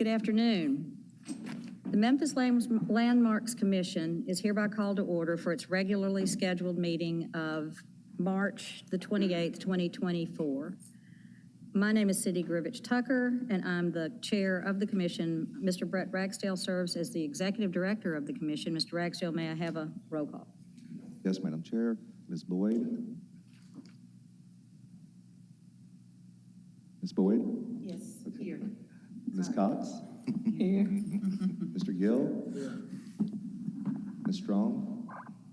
Good afternoon. The Memphis Landmarks Commission is hereby called to order for its regularly scheduled meeting of March the 28th, 2024. My name is Cindy Grivich Tucker, and I'm the chair of the commission. Mr. Brett Ragsdale serves as the executive director of the commission. Mr. Ragsdale, may I have a roll call? Yes, Madam Chair. Ms. Boyd? Ms. Boyd? Yes, here. Ms. Cox? Here. Mr. Gill? Here. Ms. Strong?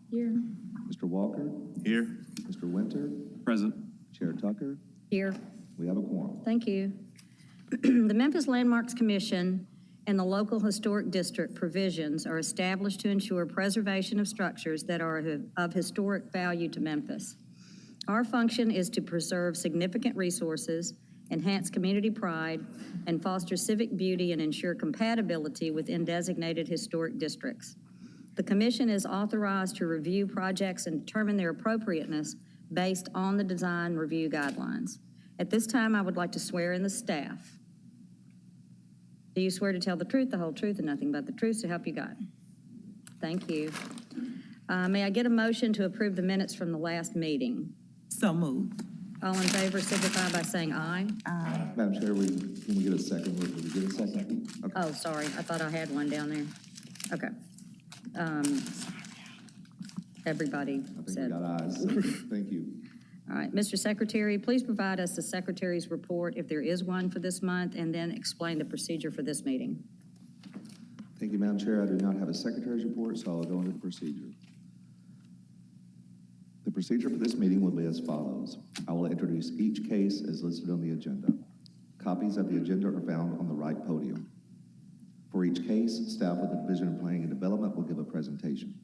Here. Mr. Walker? Here. Mr. Winter? Present. Chair Tucker? Here. We have a quorum. Thank you. The Memphis Landmarks Commission and the local historic district provisions are established to ensure preservation of structures that are of historic value to Memphis. Our function is to preserve significant resources, enhance community pride, and foster civic beauty and ensure compatibility within designated historic districts. The Commission is authorized to review projects and determine their appropriateness based on the design review guidelines. At this time, I would like to swear in the staff. Do you swear to tell the truth, the whole truth, and nothing but the truth, so help you God? Thank you. May I get a motion to approve the minutes from the last meeting? So moved. All in favor signify by saying aye. Aye. Madam Chair, can we get a second? Did we get a second? Okay. Oh, sorry, I thought I had one down there. Okay. Everybody I think we said. got ayes. Thank you. All right, Mr. Secretary, please provide us the Secretary's report, if there is one for this month, and then explain the procedure for this meeting. Thank you, Madam Chair. I do not have a secretary's report, so I'll go into the procedure. The procedure for this meeting will be as follows. I will introduce each case as listed on the agenda. Copies of the agenda are found on the right podium. For each case, staff with the Division of Planning and Development will give a presentation.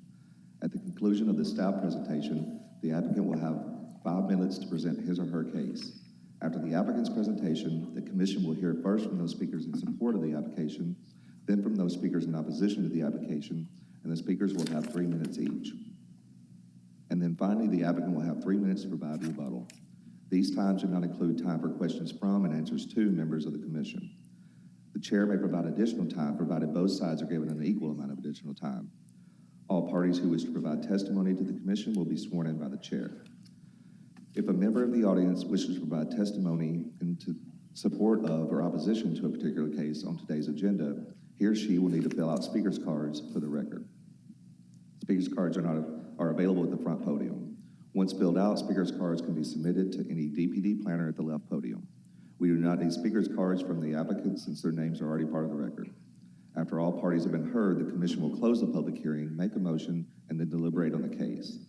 At the conclusion of the staff presentation, the applicant will have 5 minutes to present his or her case. After the applicant's presentation, the commission will hear first from those speakers in support of the application, then from those speakers in opposition to the application, and the speakers will have 3 minutes each. And then finally, the applicant will have 3 minutes to provide rebuttal. These times do not include time for questions from and answers to members of the commission. The chair may provide additional time, provided both sides are given an equal amount of additional time. All parties who wish to provide testimony to the commission will be sworn in by the chair. If a member of the audience wishes to provide testimony in support of or opposition to a particular case on today's agenda, he or she will need to fill out speaker's cards for the record. Speaker's cards are available at the front podium. Once filled out, speaker's cards can be submitted to any DPD planner at the left podium. We do not need speaker's cards from the applicants since their names are already part of the record. After all parties have been heard, the commission will close the public hearing, make a motion, and then deliberate on the case.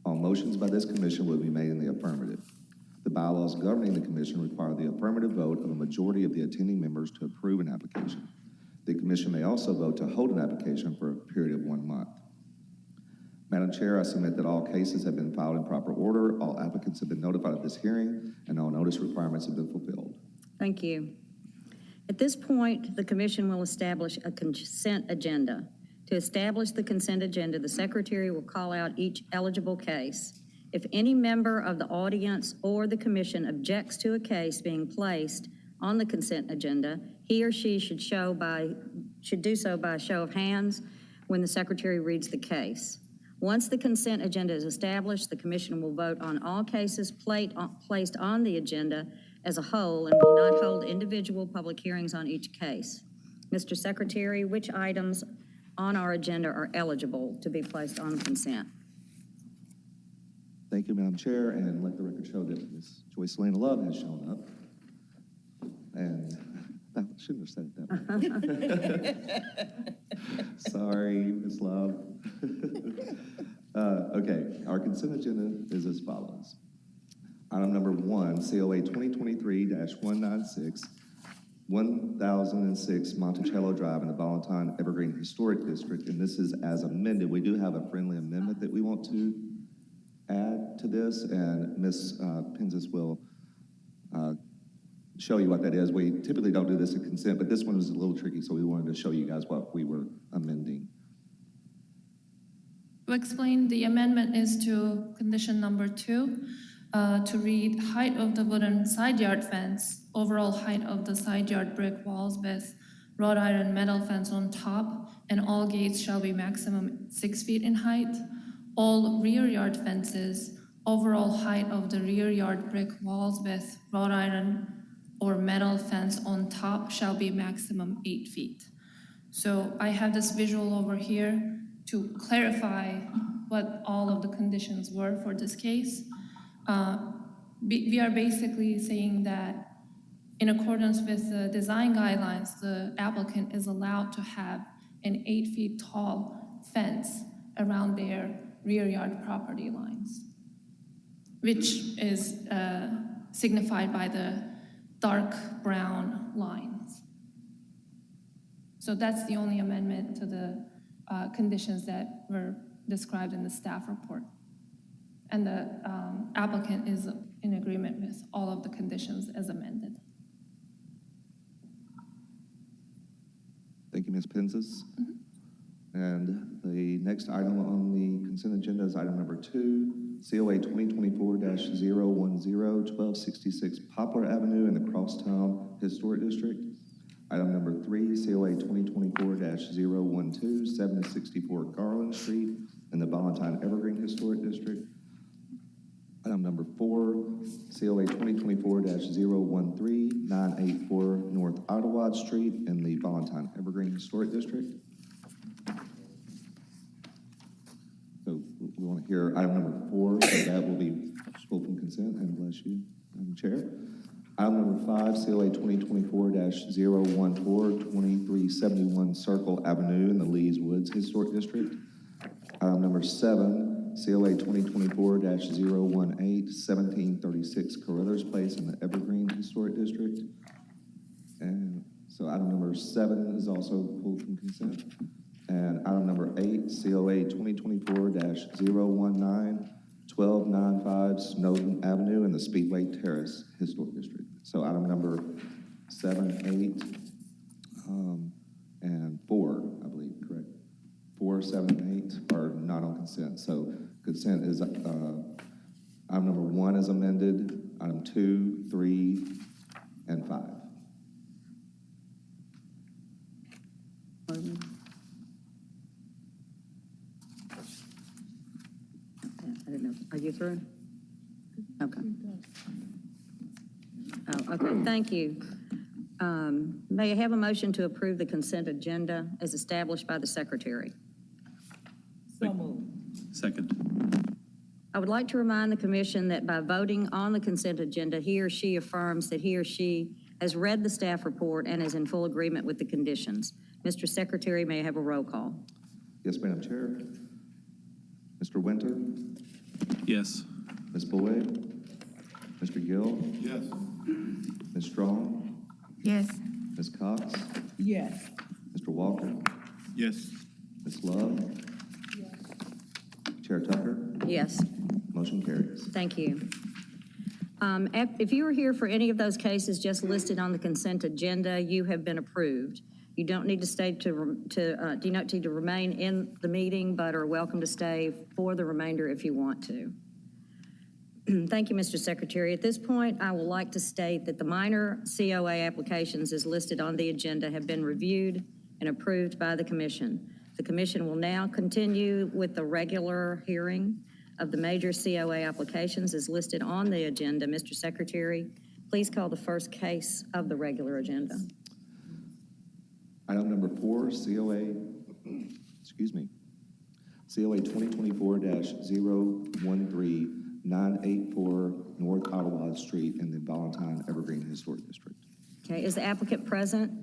All motions by this commission will be made in the affirmative. The bylaws governing the commission require the affirmative vote of a majority of the attending members to approve an application. The commission may also vote to hold an application for a period of 1 month. Madam Chair, I submit that all cases have been filed in proper order, all applicants have been notified of this hearing, and all notice requirements have been fulfilled. Thank you. At this point, the commission will establish a consent agenda. To establish the consent agenda, the secretary will call out each eligible case. If any member of the audience or the commission objects to a case being placed on the consent agenda, he or she should do so by a show of hands when the secretary reads the case. Once the consent agenda is established, the commission will vote on all cases placed on the agenda as a whole and will not hold individual public hearings on each case. Mr. Secretary, which items on our agenda are eligible to be placed on consent? Thank you, Madam Chair, and let the record show that Ms. Joyce Lena Love has shown up. And I shouldn't have said it that way. Sorry, Ms. Love. Okay, our consent agenda is as follows. Item number 1, COA 2023-196, 1006 Monticello Drive in the Valentine Evergreen Historic District, and this is as amended. We do have a friendly amendment that we want to add to this, and Ms. Penzis will show you what that is. We typically don't do this in consent, but this one was a little tricky, so we wanted to show you guys what we were amending. To explain, the amendment is to condition number 2, to read height of the wooden side yard fence, overall height of the side yard brick walls with wrought iron metal fence on top, and all gates shall be maximum 6 feet in height. All rear yard fences, overall height of the rear yard brick walls with wrought iron or metal fence on top shall be maximum 8 feet. So I have this visual over here to clarify what all of the conditions were for this case. We are basically saying that in accordance with the design guidelines, the applicant is allowed to have an 8 feet tall fence around their rear yard property lines, which is signified by the dark brown lines. So that's the only amendment to the conditions that were described in the staff report. And the applicant is in agreement with all of the conditions as amended. Thank you, Ms. Penzas. And the next item on the consent agenda is item number 2, COA 2024-010, 1266 Poplar Avenue in the Crosstown Historic District. Item number 3, COA 2024-012, 764 Garland Street in the Valentine Evergreen Historic District. Item number 4, COA 2024-013, 984 North Ottawa Street in the Valentine Evergreen Historic District. So we want to hear item number 4, so that will be pulled from consent, and bless you, Madam Chair. Item number 5, COA 2024-014, 2371 Circle Avenue in the Lees Woods Historic District. Item number 7, COA 2024-018, 1736 Carruthers Place in the Evergreen Historic District. And so item number 7 is also pulled from consent. And item number 8, COA 2024-019, 1295 Snowden Avenue in the Speedway Terrace Historic District. So item number 7, 8, and 4, I believe, correct? 4, 7, and 8 are not on consent. So consent is item number 1 is amended, item 2, 3, and 5. I don't know. Are you through? Okay. Oh, okay, thank you. May I have a motion to approve the consent agenda as established by the secretary? So moved. Second. I would like to remind the commission that by voting on the consent agenda, he or she affirms that he or she has read the staff report and is in full agreement with the conditions. Mr. Secretary, may I have a roll call? Yes, Madam Chair. Mr. Winter? Yes. Ms. Boyd? Mr. Gill? Yes. Ms. Strong? Yes. Ms. Cox? Yes. Mr. Walker? Yes. Ms. Love? Chair Tucker? Yes. Motion carries. Thank you. If you were here for any of those cases just listed on the consent agenda, you have been approved. You don't need to stay do not need to remain in the meeting, but are welcome to stay for the remainder if you want to. Thank you, Mr. Secretary. At this point, I would like to state that the minor COA applications as listed on the agenda have been reviewed and approved by the Commission. The Commission will now continue with the regular hearing of the major COA applications as listed on the agenda. Mr. Secretary, please call the first case of the regular agenda. Item number 4, COA 2024-013, 984 North Ottawa Street in the Valentine Evergreen Historic District. Okay, is the applicant present?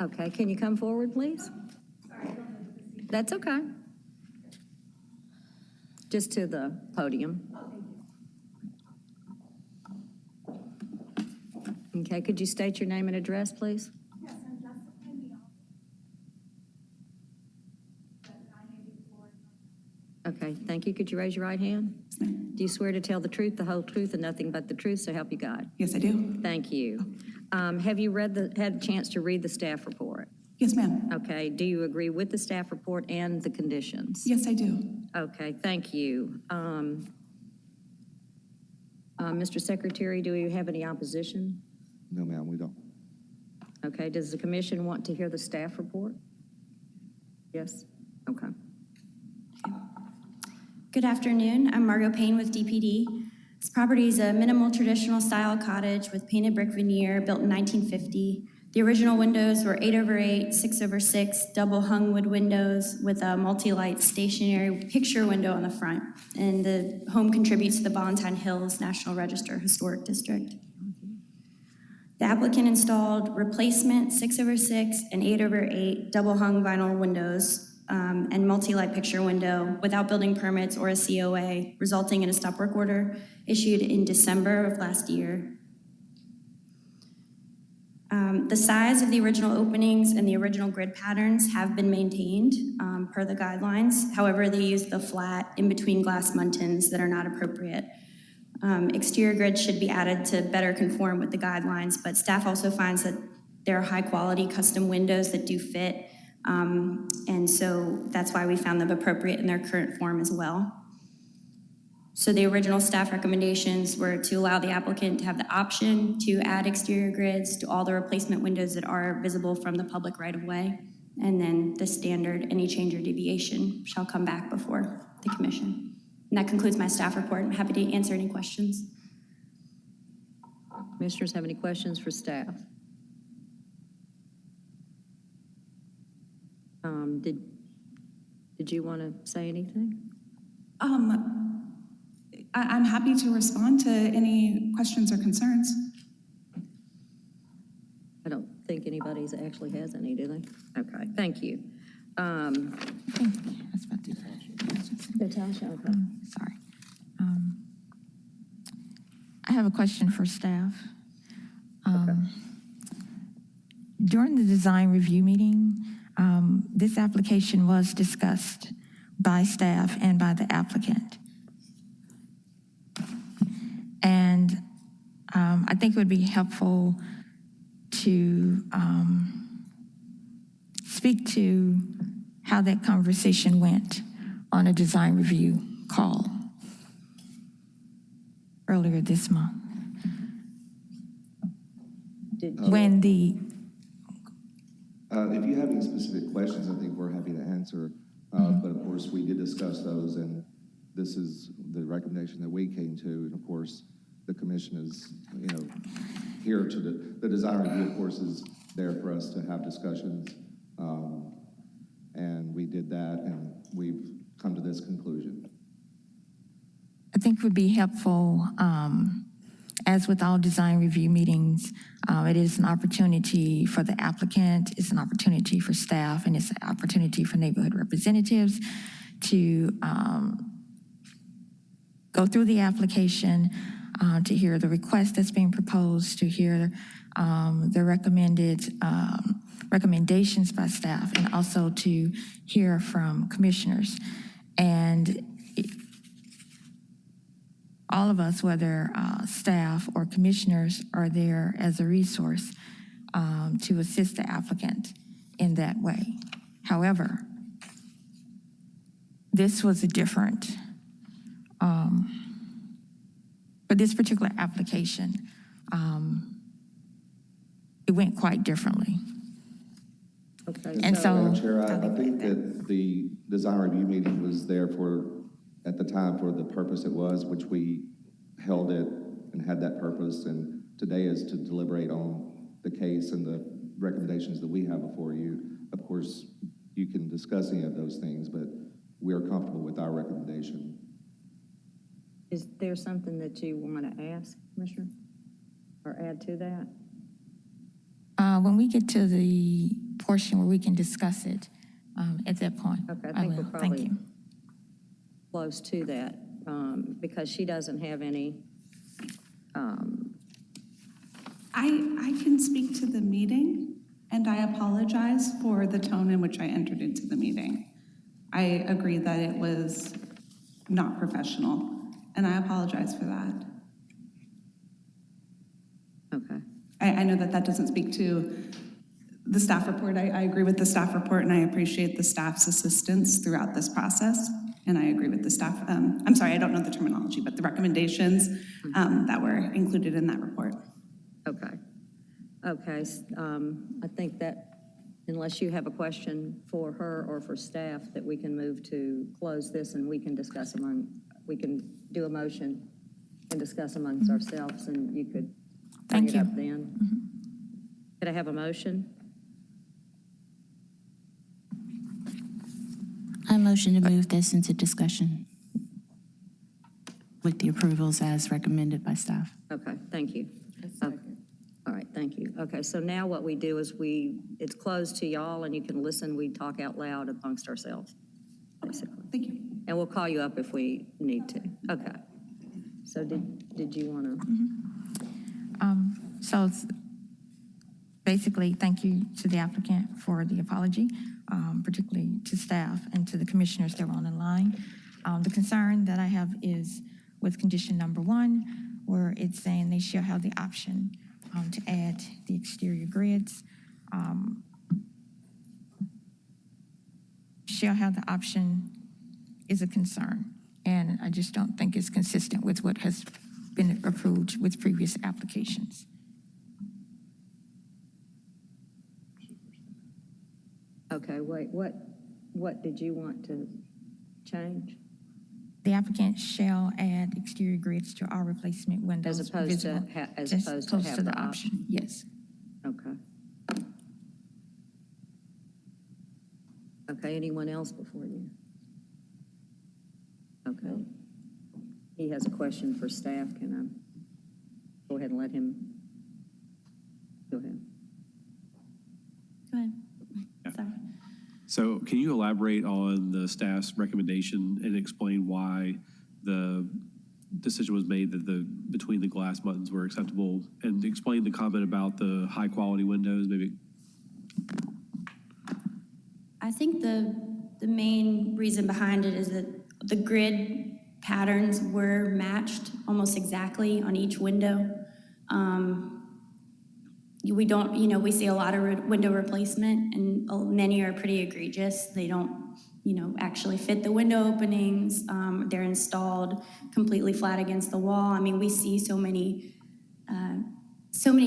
Okay, can you come forward, please? That's okay. Just to the podium. Okay, could you state your name and address, please? Yes, I'm Jessica Neal. Okay, thank you. Could you raise your right hand? Yes, ma'am. Do you swear to tell the truth, the whole truth, and nothing but the truth, so help you God? Yes, I do. Thank you. Have you had a chance to read the staff report? Yes, ma'am. Okay, do you agree with the staff report and the conditions? Yes, I do. Okay, thank you. Mr. Secretary, do you have any opposition? No, ma'am, we don't. Okay, does the commission want to hear the staff report? Yes? Okay. Good afternoon. I'm Margot Payne with DPD. This property is a minimal traditional style cottage with painted brick veneer built in 1950. The original windows were 8/8, 6/6, double hung wood windows with a multi-light stationary picture window on the front. And the home contributes to the Valentine Hills National Register Historic District. The applicant installed replacement 6/6 and 8/8 double hung vinyl windows and multi-light picture window without building permits or a COA, resulting in a stop work order issued in December of last year. The size of the original openings and the original grid patterns have been maintained per the guidelines. However, they use the flat in-between glass muntins that are not appropriate. Exterior grids should be added to better conform with the guidelines, but staff also finds that there are high-quality custom windows that do fit, and so that's why we found them appropriate in their current form as well. So the original staff recommendations were to allow the applicant to have the option to add exterior grids to all the replacement windows that are visible from the public right-of-way, and then the standard, any change or deviation shall come back before the commission. And that concludes my staff report. I'm happy to answer any questions. Commissioners have any questions for staff? Did you want to say anything? I'm happy to respond to any questions or concerns. I don't think anybody actually has any, do they? Okay, thank you. I was about to Natasha, okay. sorry. I have a question for staff. During the design review meeting, this application was discussed by staff and by the applicant. And I think it would be helpful to speak to how that conversation went on a design review call earlier this month. When the If you have any specific questions, I think we're happy to answer. But of course, we did discuss those, and this is the recommendation that we came to. And of course, the commission is, here to the design review, of course, is there for us to have discussions. And we did that, and we've come to this conclusion. I think it would be helpful, as with all design review meetings, it is an opportunity for the applicant, it's an opportunity for staff, and it's an opportunity for neighborhood representatives to go through the application, to hear the request that's being proposed, to hear the recommended recommendations by staff, and also to hear from commissioners. And all of us, whether staff or commissioners, are there as a resource to assist the applicant in that way. However, this was a different, for this particular application, it went quite differently. Okay. And so, Madam Chair, I think that the design review meeting was there at the time for the purpose it was, which we held it and had that purpose, and today is to deliberate on the case and the recommendations that we have before you. Of course, you can discuss any of those things, but we are comfortable with our recommendation. Is there something that you want to ask, Commissioner, or add to that? when we get to the portion where we can discuss it, at that point, Okay, I I think will. we're Thank probably you. close to that, because she doesn't have any, I can speak to the meeting, and I apologize for the tone in which I entered into the meeting. I agree that it was not professional, and I apologize for that. okay. I know that that doesn't speak to the staff report. I agree with the staff report, and I appreciate the staff's assistance throughout this process. And I agree with the staff. I'm sorry, I don't know the terminology, but the recommendations that were included in that report. Okay. Okay, I think that unless you have a question for her or for staff, that we can move to close this and we can discuss we can do a motion and discuss amongst ourselves, and you could bring Thank it you. up then. Could I have a motion? I motion to move this into discussion with the approvals as recommended by staff. Okay, thank you. All right, thank you. Okay, so now what we do is it's closed to y'all, and you can listen, we talk out loud amongst ourselves, basically. Thank you. And we'll call you up if we need to. Okay. So did you want to? So basically, thank you to the applicant for the apology, particularly to staff and to the commissioners that were on the line. The concern that I have is with condition number 1, where it's saying they shall have the option to add the exterior grids. Shall have the option is a concern, and I just don't think it's consistent with what has been approved with previous applications. Okay, wait, what did you want to change? The applicant shall add exterior grids to all replacement windows. As opposed to visible- as just opposed to have the option. Yes. Okay. Okay, anyone else before you? Okay. He has a question for staff. Can I go ahead and let him? Go ahead. Go ahead. Sorry. So can you elaborate on the staff's recommendation and explain why the decision was made that between the glass buttons were acceptable, and explain the comment about the high quality windows, maybe? I think the main reason behind it is that the grid patterns were matched almost exactly on each window. We don't, we see a lot of window replacement, and many are pretty egregious. They don't, actually fit the window openings. They're installed completely flat against the wall. I mean, we see so many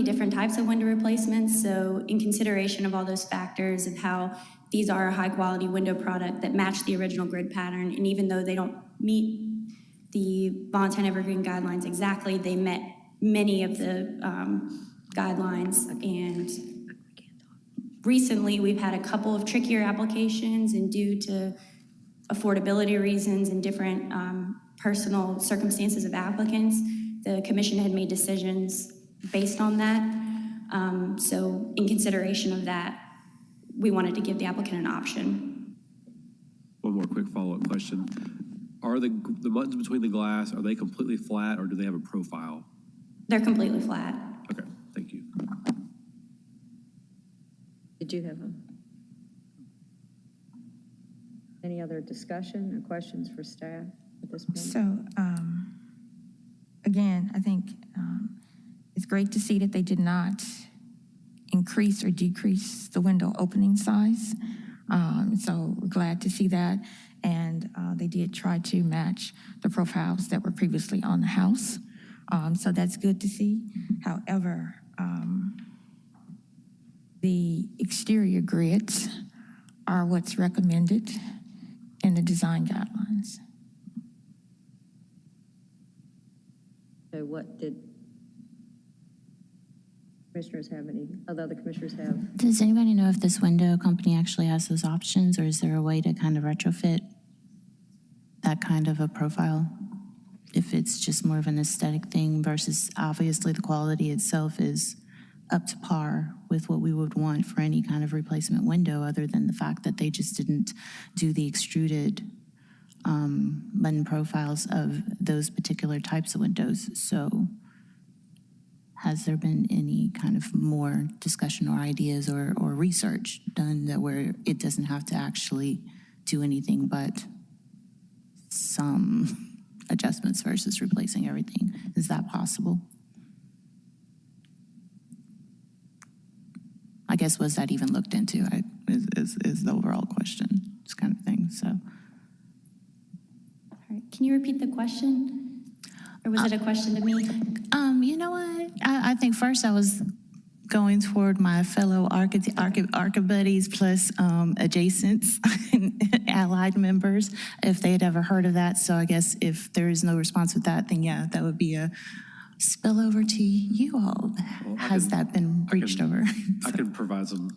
different types of window replacements. So in consideration of all those factors of how these are a high quality window product that match the original grid pattern, and even though they don't meet the Valentine Evergreen guidelines exactly, they met many of the guidelines. And recently we've had a couple of trickier applications, and due to affordability reasons and different personal circumstances of applicants, the commission had made decisions based on that. So in consideration of that, we wanted to give the applicant an option. One more quick follow-up question. Are the buttons between the glass, are they completely flat, or do they have a profile? They're completely flat. Okay, thank you. Did you have any other discussion or questions for staff at this point? So, again, I think it's great to see that they did not increase or decrease the window opening size. So we're glad to see that. And they did try to match the profiles that were previously on the house. So that's good to see. However, the exterior grids are what's recommended in the design guidelines. So what did commissioners have other commissioners have? Does anybody know if this window company actually has those options, or is there a way to kind of retrofit that kind of a profile? If it's just more of an aesthetic thing versus obviously the quality itself is up to par with what we would want for any kind of replacement window, other than the fact that they just didn't do the extruded button profiles of those particular types of windows. So has there been any kind of more discussion or ideas or research done that where it doesn't have to actually do anything but some adjustments versus replacing everything? Is that possible? I guess, was that even looked into? Is the overall question, this kind of thing. So, All right. Can you repeat the question? Or was it a question to me? you know what? I think first I was going toward my fellow ARCA buddies plus adjacents and allied members, if they had ever heard of that. So I guess if there is no response with that, then yeah, that would be a spillover to you all. Well, Has that been breached over? I can provide some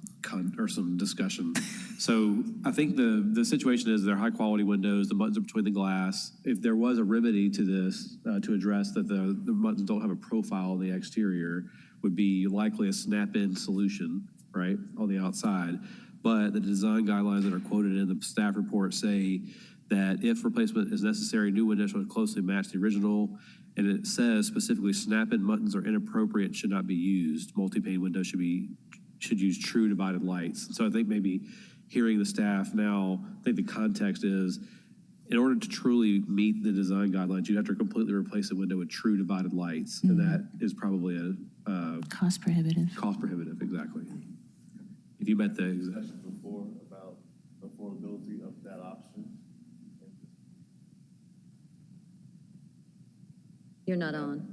some discussion. So I think the situation is they're high quality windows, the buttons are between the glass. If there was a remedy to this, to address that the buttons don't have a profile on the exterior, would be likely a snap-in solution, right, on the outside. But the design guidelines that are quoted in the staff report say that if replacement is necessary, new windows should closely match the original. And it says specifically, snap-in buttons are inappropriate, should not be used. Multi-pane windows should use true divided lights. So I think maybe hearing the staff now, I think the context is, in order to truly meet the design guidelines, you have to completely replace the window with true divided lights. And that is probably a Cost prohibitive. cost prohibitive, exactly. If you met the Before about affordability of that option. You're not on.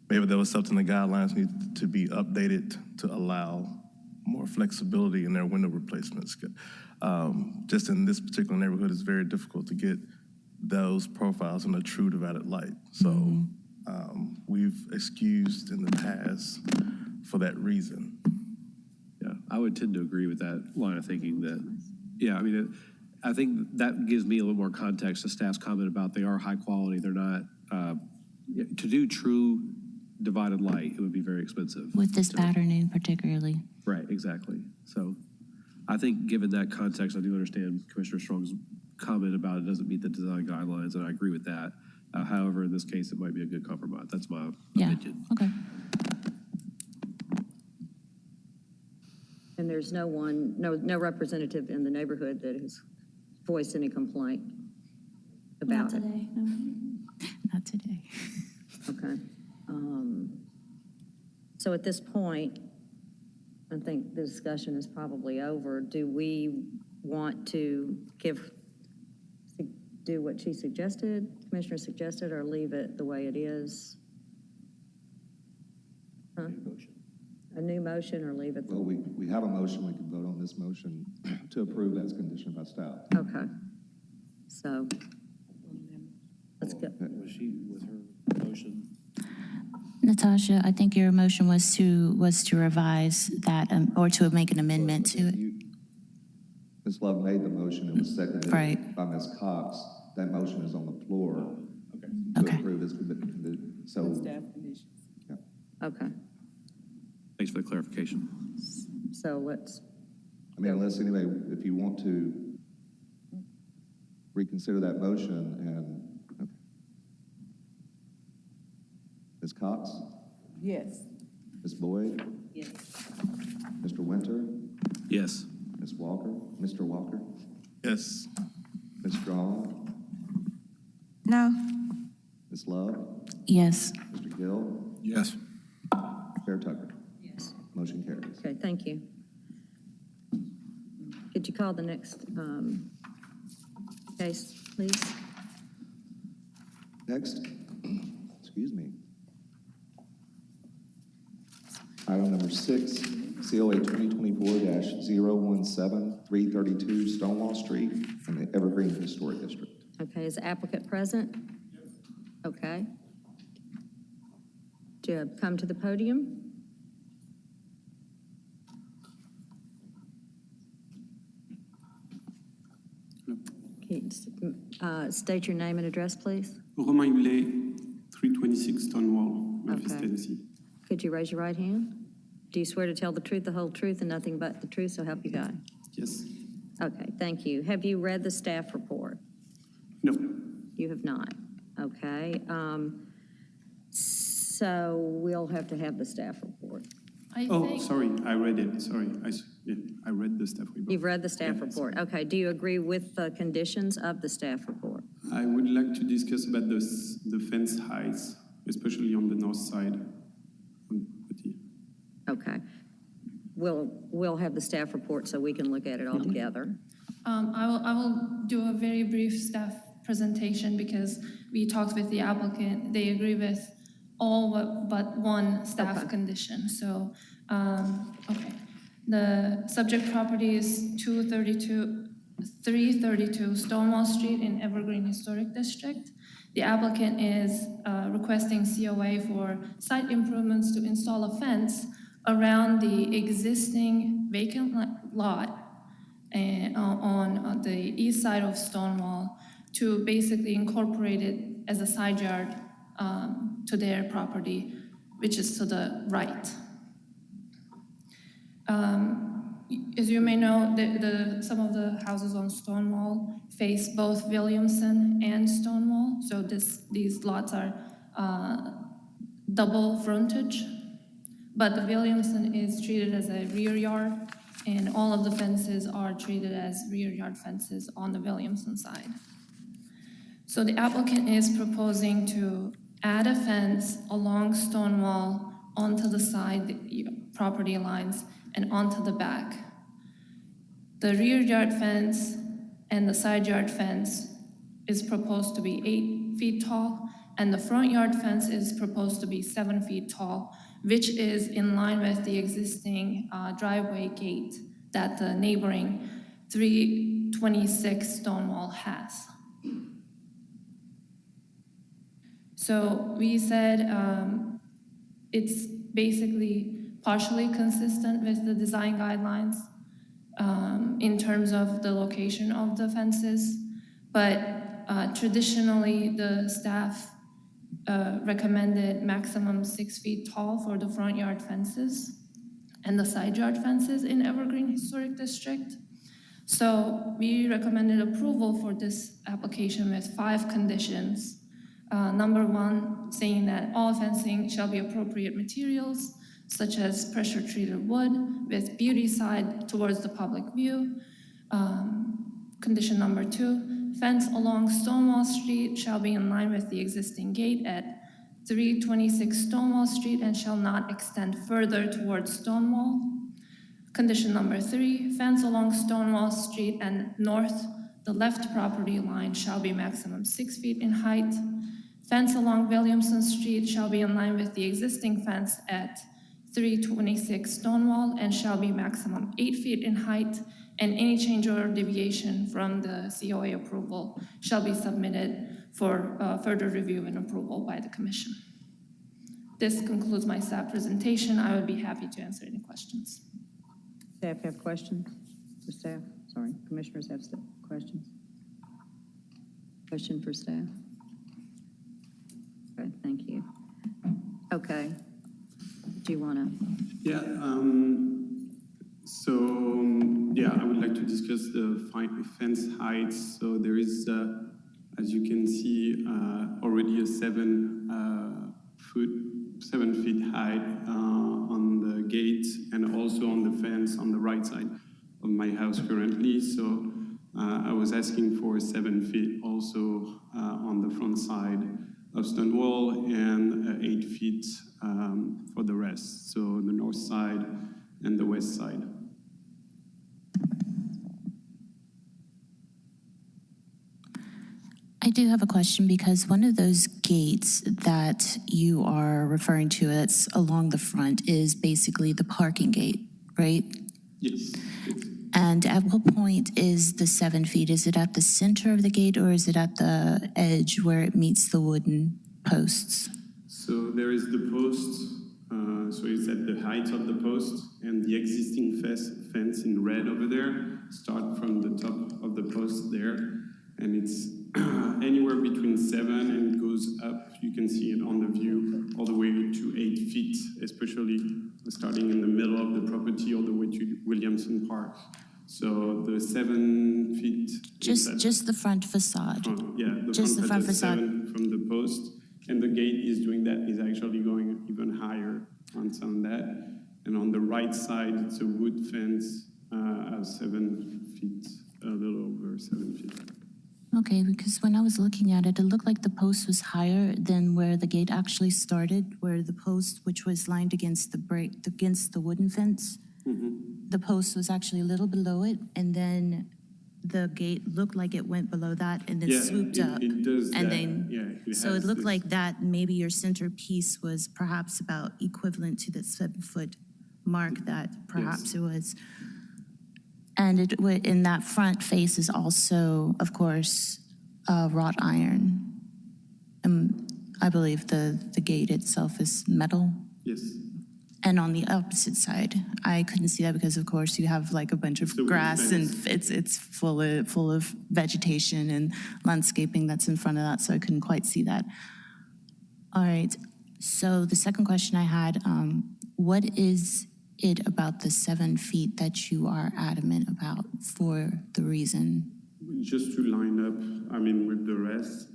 Maybe there was something the guidelines need to be updated to allow more flexibility in their window replacements. Just in this particular neighborhood, it's very difficult to get those profiles in a true divided light. So we've excused in the past for that reason. Yeah, I would tend to agree with that line of thinking that, yeah, I mean, I think that gives me a little more context to staff's comment about they are high quality. They're not, to do true divided light, it would be very expensive. With this patterning particularly. Right, exactly. So I think given that context, I do understand Commissioner Strong's comment about it doesn't meet the design guidelines, and I agree with that. However, in this case, it might be a good compromise. That's my opinion. Okay. And there's no representative in the neighborhood that has voiced any complaint about Not it. today, no. Not today. Okay. So at this point, I think the discussion is probably over. Do we want to do what she suggested, Commissioner suggested, or leave it the way it is? Huh? A new motion, or leave it? Well, we have a motion, we can vote on this motion to approve as conditioned by staff. Okay. So, let's go. Was she, with her motion? Natasha, I think your motion was to revise that or to make an amendment to it. Ms. Love made the motion, it was seconded Right. by Ms. Cox. That motion is on the floor Okay. to Okay. approve as so. Okay. Thanks for the clarification. So let's, I mean, unless anybody, if you want to reconsider that motion and, okay. Ms. Cox? Yes. Ms. Boyd? Yes. Mr. Winter? Yes. Ms. Walker? Mr. Walker? Yes. Ms. Strong? No. Ms. Love? Yes. Mr. Gill? Yes. Chair Tucker? yes. Motion carries. Okay, thank you. Could you call the next case, please? Next, excuse me. Item number 6, COA 2024-017, 332 Stonewall Street in the Evergreen Historic District. Okay, is the applicant present? Okay. Do you come to the podium? Can you, state your name and address, please? Romain Hulet, 326 Stonewall, Memphis, Okay. Tennessee. Could you raise your right hand? Do you swear to tell the truth, the whole truth, and nothing but the truth, so help you God? Yes. Okay, thank you. Have you read the staff report? No. You have not. Okay. So we'll have to have the staff report. Oh, sorry, I read it. Sorry, I read the staff report. You've read the staff Yeah, report. Okay. Do you agree with the conditions of the staff report? I would like to discuss about the fence heights, especially on the north side. Okay. We'll have the staff report so we can look at it all together. I will do a very brief staff presentation because we talked with the applicant. They agree with all but one staff Okay. condition. So Okay. The subject property is 332 Stonewall Street in Evergreen Historic District. The applicant is requesting COA for site improvements to install a fence around the existing vacant lot on the east side of Stonewall to basically incorporate it as a side yard to their property, which is to the right. As you may know, some of the houses on Stonewall face both Williamson and Stonewall, so these lots are double frontage, but the Williamson is treated as a rear yard, and all of the fences are treated as rear yard fences on the Williamson side. So the applicant is proposing to add a fence along Stonewall onto the side property lines and onto the back. The rear yard fence and the side yard fence is proposed to be 8 feet tall, and the front yard fence is proposed to be 7 feet tall, which is in line with the existing driveway gate that the neighboring 326 Stonewall has. So we said it's basically partially consistent with the design guidelines in terms of the location of the fences, but traditionally the staff recommended maximum 6 feet tall for the front yard fences and the side yard fences in Evergreen Historic District. So we recommended approval for this application with 5 conditions. Number 1, saying that all fencing shall be appropriate materials, such as pressure-treated wood with beauty side towards the public view. Condition number 2, fence along Stonewall Street shall be in line with the existing gate at 326 Stonewall Street and shall not extend further towards Stonewall. Condition number 3, fence along Stonewall Street and north, the left property line shall be maximum 6 feet in height. Fence along Williamson Street shall be in line with the existing fence at 326 Stonewall and shall be maximum 8 feet in height, and any change or deviation from the COA approval shall be submitted for further review and approval by the commission. This concludes my staff presentation. I would be happy to answer any questions. Staff have questions? For staff? Sorry, commissioners have questions? Question for staff? Okay, thank you. Okay. Do you want to? Yeah, I would like to discuss the fence heights. So there is, as you can see, already a 7 feet height on the gate and also on the fence on the right side of my house currently. So I was asking for 7 feet also on the front side of Stonewall and 8 feet for the rest, so the north side and the west side. I do have a question because one of those gates that you are referring to that's along the front is basically the parking gate, right? Yes. And at what point is the 7 feet? Is it at the center of the gate or is it at the edge where it meets the wooden posts? So there is the post, so it's at the height of the post, and the existing fence in red over there start from the top of the post there, and it's anywhere between 7 and it goes up. You can see it on the view all the way to 8 feet, especially starting in the middle of the property all the way to Williamson Park. So the 7 feet. Just the front facade. The front facade. 7 from the post, and the gate is doing that. Is actually going even higher on that. And on the right side, it's a wood fence of 7 feet, a little over 7 feet. Okay, because when I was looking at it, it looked like the post was higher than where the gate actually started, where the post, which was lined against the wooden fence, the post was actually a little below it, and then the gate looked like it went below that and then swooped up. It does and that. Then, so it looked like that maybe your centerpiece was perhaps about equivalent to the 7 foot Mark that perhaps it was. And it would, in that front face is also, of course, wrought iron. I believe the gate itself is metal. Yes. And on the opposite side, I couldn't see that because, of course, you have like a bunch of It's a wood grass and fence. it's full of vegetation and landscaping that's in front of that, so I couldn't quite see that. All right. So the second question I had, what is it about the 7 feet that you are adamant about for the reason? Just to line up, I mean, with the rest.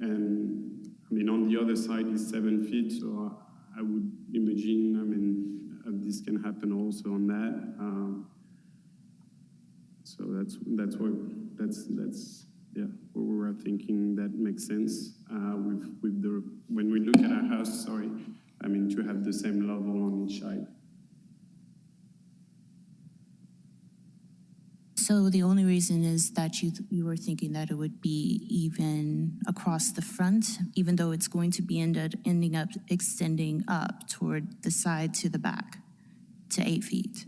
And I mean, on the other side is 7 feet, so I would imagine, I mean, this can happen also on that. So that's yeah, what we were thinking that makes sense with the, when we look at our house, sorry, I mean, to have the same level on each side. So the only reason is that you were thinking that it would be even across the front, even though it's going to be ending up extending up toward the side to the back to 8 feet.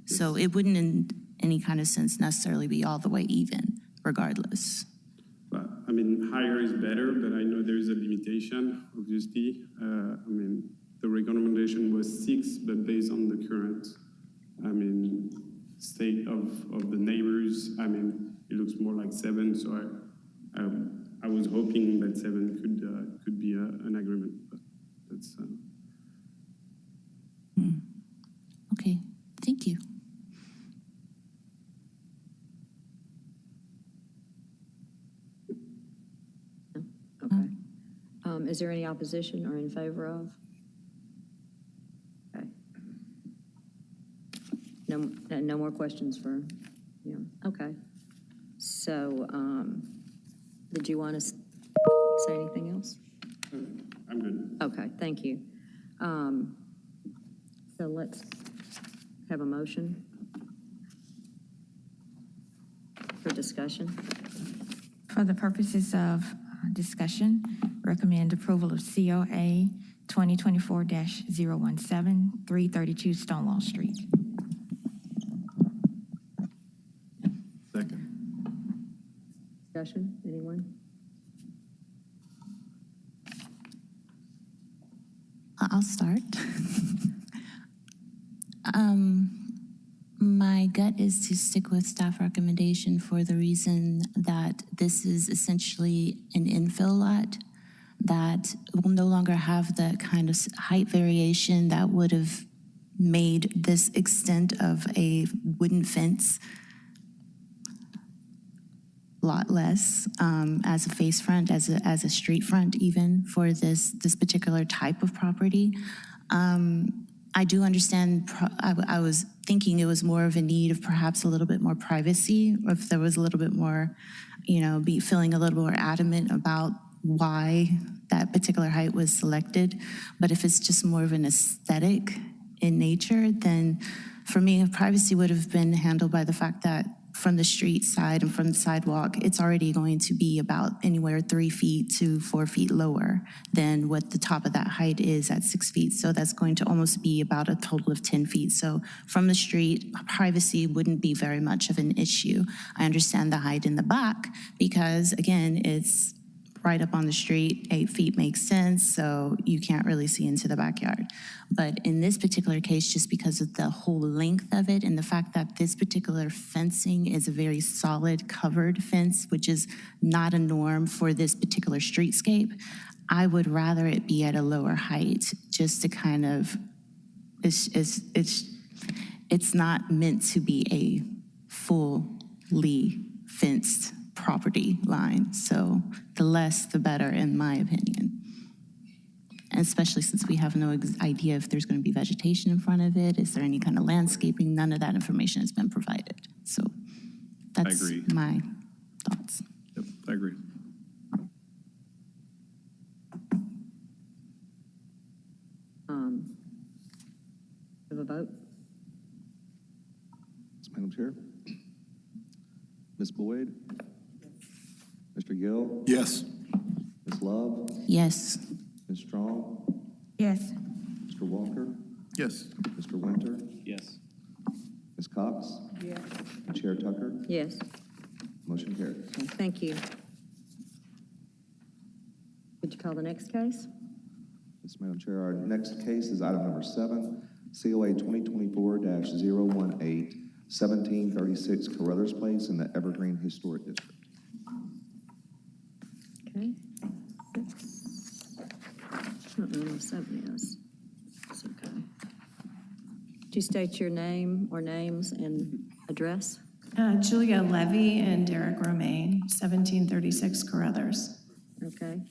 So it wouldn't in any kind of sense necessarily be all the way even, regardless. But I mean, higher is better, but I know there is a limitation, obviously. I mean, the recommendation was 6, but based on the current, I mean, state of the neighbors, I mean, it looks more like 7. So I was hoping that 7 could be an agreement, but that's. Okay, thank you. Okay. Is there any opposition or in favor of? Okay. No more questions for him? Okay. So, did you want to say anything else? I'm good. Okay, thank you. So let's have a motion for discussion. For the purposes of discussion, recommend approval of COA 2024-017, 332 Stonewall Street. Second. Discussion, anyone? I'll start. My gut is to stick with staff recommendation for the reason that this is essentially an infill lot that will no longer have the kind of height variation that would have made this extent of a wooden fence a lot less as a face front, as a street front even for this particular type of property. I do understand, I was thinking it was more of a need of perhaps a little bit more privacy, or if there was a little bit more, feeling a little more adamant about why that particular height was selected. But if it's just more of an aesthetic in nature, then for me, privacy would have been handled by the fact that from the street side and from the sidewalk, it's already going to be about anywhere 3 feet to 4 feet lower than what the top of that height is at 6 feet. So that's going to almost be about a total of 10 feet. So from the street, privacy wouldn't be very much of an issue. I understand the height in the back because, again, it's right up on the street. 8 feet makes sense, so you can't really see into the backyard. But in this particular case, just because of the whole length of it and the fact that this particular fencing is a very solid covered fence, which is not a norm for this particular streetscape, I would rather it be at a lower height just to kind of, it's not meant to be a fully fenced property line. So the less, the better, in my opinion. And especially since we have no idea if there's going to be vegetation in front of it, is there any kind of landscaping? None of that information has been provided. So that's agree. my thoughts. Yep, I agree. Have a vote? Madam Chair. Ms. Boyd? Mr. Gill? Yes. Ms. Love? Yes. Ms. Strong? Yes. Mr. Walker? Yes. Mr. Winter, Yes. Ms. Cox, Yes. and Chair Tucker. Yes. Motion carries. Okay, thank you. Would you call the next case? Yes, Madam Chair. Our next case is item number 7, COA 2024-018, 1736 Carruthers Place in the Evergreen Historic District. Okay. 7 is. It's okay. Could you state your name or names and address? Julia Levy and Derek Romaine, 1736 Carruthers. Okay.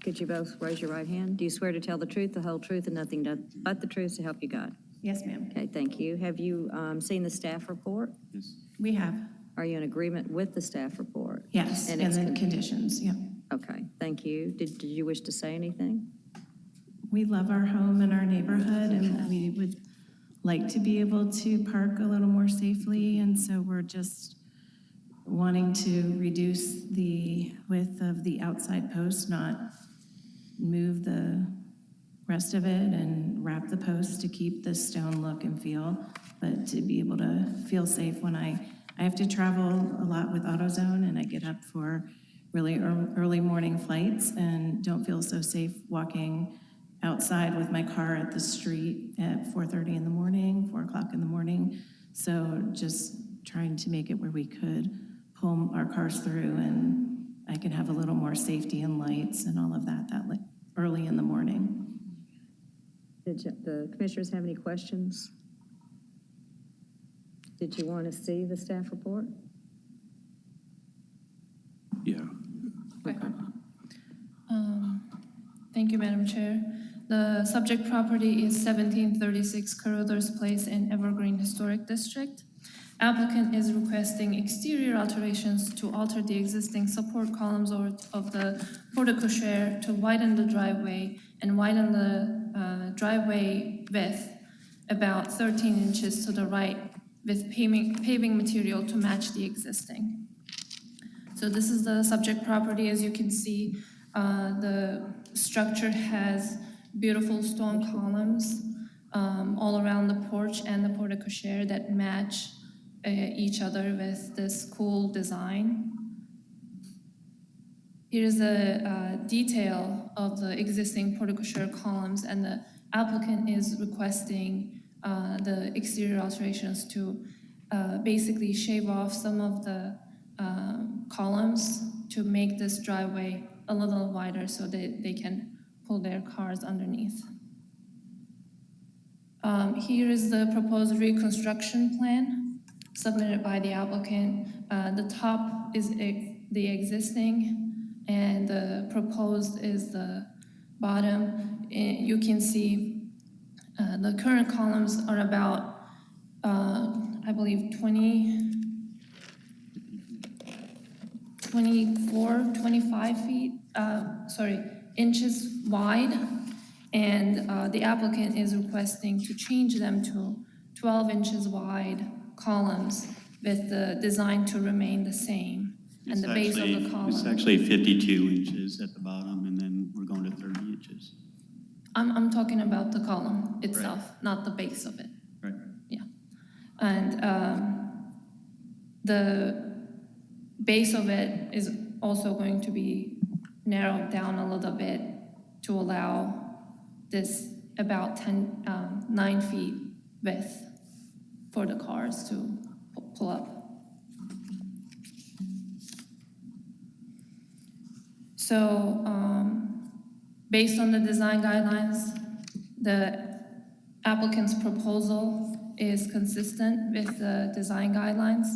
Could you both raise your right hand? Do you swear to tell the truth, the whole truth, and nothing but the truth to help you God? Yes, ma'am. Okay, thank you. Have you seen the staff report? Yes. We have. Are you in agreement with the staff report? Yes, and it's the conditions, yeah. Okay, thank you. Did you wish to say anything? We love our home and our neighborhood, and we would like to be able to park a little more safely, and so we're just wanting to reduce the width of the outside post, not move the rest of it and wrap the post to keep the stone look and feel, but to be able to feel safe when I have to travel a lot with AutoZone, and I get up for really early morning flights and don't feel so safe walking outside with my car at the street at 4:30 in the morning, 4 o'clock in the morning. So just trying to make it where we could pull our cars through and I can have a little more safety and lights and all of that early in the morning. Did the commissioners have any questions? Did you want to see the staff report? Yeah. Thank you, Madam Chair. The subject property is 1736 Carruthers Place in Evergreen Historic District. Applicant is requesting exterior alterations to alter the existing support columns of the porte-cochere to widen the driveway and widen the driveway width about 13 inches to the right with paving material to match the existing. So this is the subject property. As you can see, the structure has beautiful stone columns all around the porch and the porte-cochere that match each other with this cool design. Here's a detail of the existing porte-cochere columns, and the applicant is requesting the exterior alterations to basically shave off some of the columns to make this driveway a little wider so that they can pull their cars underneath. Here is the proposed reconstruction plan submitted by the applicant. The top is the existing, and the proposed is the bottom. You can see the current columns are about, I believe, 25 feet, inches wide, and the applicant is requesting to change them to 12 inches wide columns with the design to remain the same. And the base of the column. It's actually 52 inches at the bottom, and then we're going to 30 inches. I'm talking about the column itself, right, not the base of it. Right. Yeah. And the base of it is also going to be narrowed down a little bit to allow this about 9 feet width for the cars to pull up. So based on the design guidelines, the applicant's proposal is consistent with the design guidelines.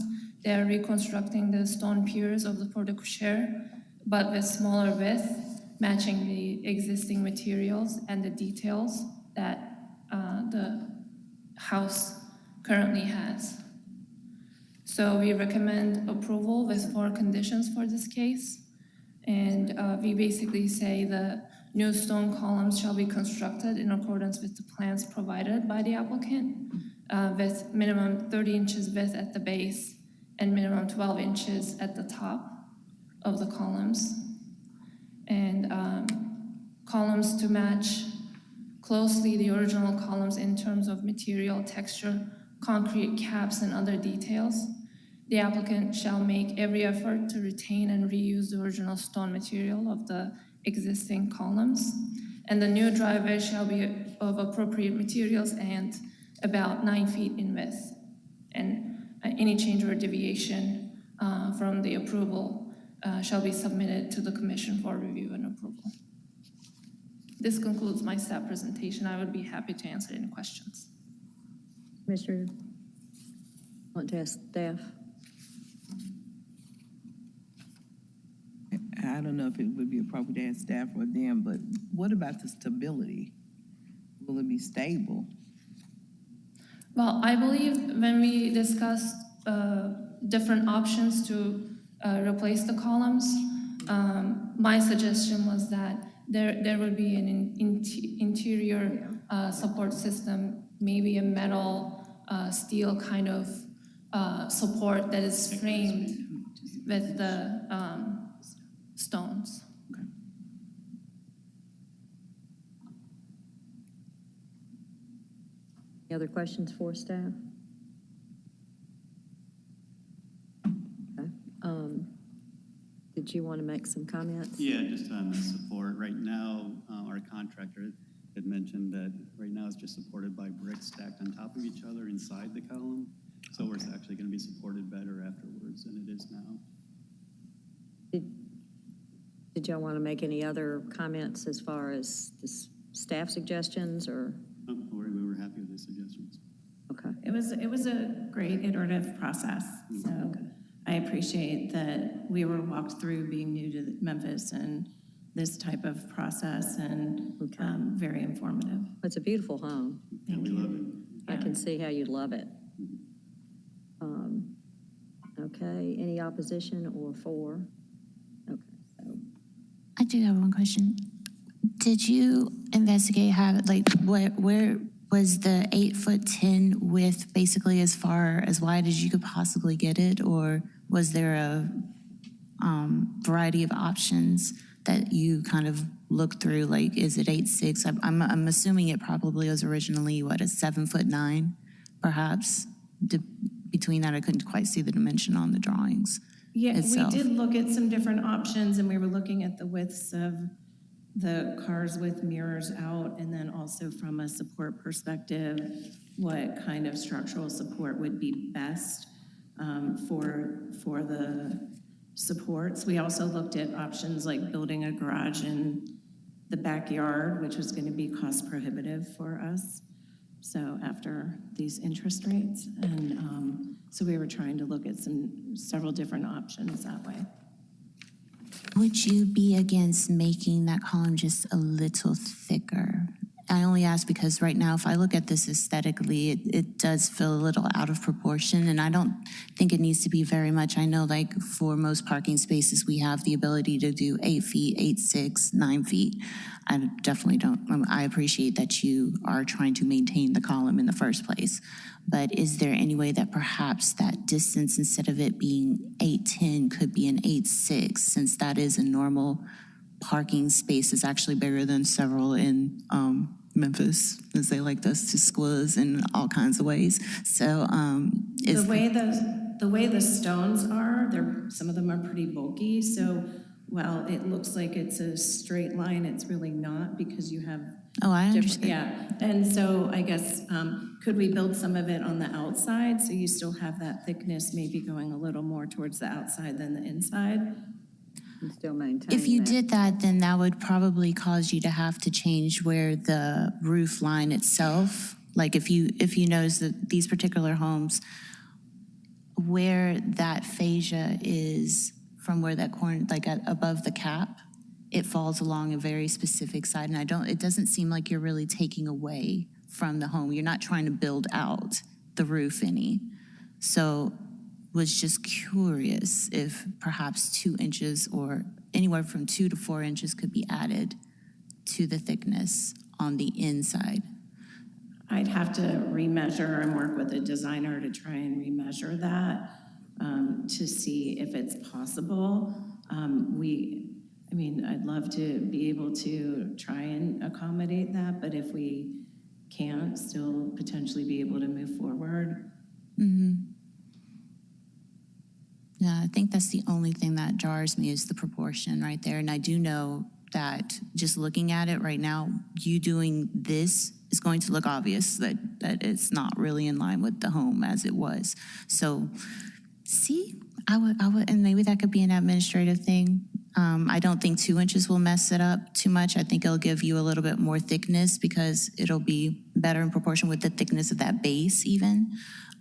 They're reconstructing the stone piers of the porte-cochere, but with smaller width, matching the existing materials and the details that the house currently has. So we recommend approval with 4 conditions for this case. And we basically say the new stone columns shall be constructed in accordance with the plans provided by the applicant, with minimum 30 inches width at the base and minimum 12 inches at the top of the columns. And columns to match closely the original columns in terms of material, texture, concrete caps, and other details. The applicant shall make every effort to retain and reuse the original stone material of the existing columns. And the new driveway shall be of appropriate materials and about 9 feet in width. And any change or deviation from the approval shall be submitted to the commission for review and approval. This concludes my staff presentation. I would be happy to answer any questions. Commissioner, want to ask staff? I don't know if it would be appropriate to ask staff or them, but what about the stability? Will it be stable? Well, I believe when we discussed different options to replace the columns, my suggestion was that there would be an interior support system, maybe a metal, steel kind of support that is framed with the stones. Any other questions for staff? Okay. Did you want to make some comments? Yeah, just on the support. Right now, our contractor had mentioned that right now it's just supported by bricks stacked on top of each other inside the column. So it's actually going to be supported better afterwards than it is now. Did y'all want to make any other comments as far as the staff suggestions or? Oh, we were happy with the suggestions. Okay. It was a great iterative process. So I appreciate that we were walked through being new to Memphis and this type of process, and very informative. It's a beautiful home. Thank you. We love it. I can see how you'd love it. Okay, any opposition or for? Okay, so. I do have one question. Did you investigate where was the 8'10" width basically as far as wide as you could possibly get it, or was there a variety of options that you kind of looked through? Like, is it 8'6"? I'm assuming it probably was originally a 7'9", perhaps. Between that, I couldn't quite see the dimension on the drawings. Yeah, itself. we did look at some different options, and we were looking at the widths of the cars with mirrors out, and then also from a support perspective, what kind of structural support would be best for the supports. We also looked at options like building a garage in the backyard, which was going to be cost prohibitive for us. So after these interest rates, and so we were trying to look at several different options that way. Would you be against making that column just a little thicker? I only ask because right now, if I look at this aesthetically, it does feel a little out of proportion, and I don't think it needs to be very much. I know, like, for most parking spaces, we have the ability to do 8 feet, 8'6", 9 feet. I definitely don't. I appreciate that you are trying to maintain the column in the first place, but is there any way that perhaps that distance, instead of it being 8'10", could be an 8'6", since that is a normal parking space? Is actually bigger than several in Memphis, as they like us to squiz in all kinds of ways. So The way the stones are, some of them are pretty bulky. So while it looks like it's a straight line, it's really not, because you have I understand. Yeah, and so I guess could we build some of it on the outside so you still have that thickness, maybe going a little more towards the outside than the inside? And still maintain If you that. did that, then that would probably cause you to have to change where the roof line itself, like if you notice that these particular homes, where that fascia is from where that corner, like above the cap, it falls along a very specific side, and it doesn't seem like you're really taking away from the home. You're not trying to build out the roof any. So was just curious if perhaps 2 inches or anywhere from 2 to 4 inches could be added to the thickness on the inside. I'd have to remeasure and work with a designer to try and remeasure that to see if it's possible. I mean, I'd love to be able to try and accommodate that, but if we can't, still potentially be able to move forward. Yeah, I think that's the only thing that jars me is the proportion right there. And I do know that just looking at it right now, you doing this is going to look obvious that it's not really in line with the home as it was. So, see, I would, and maybe that could be an administrative thing. I don't think 2 inches will mess it up too much. I think it'll give you a little bit more thickness because it'll be better in proportion with the thickness of that base even.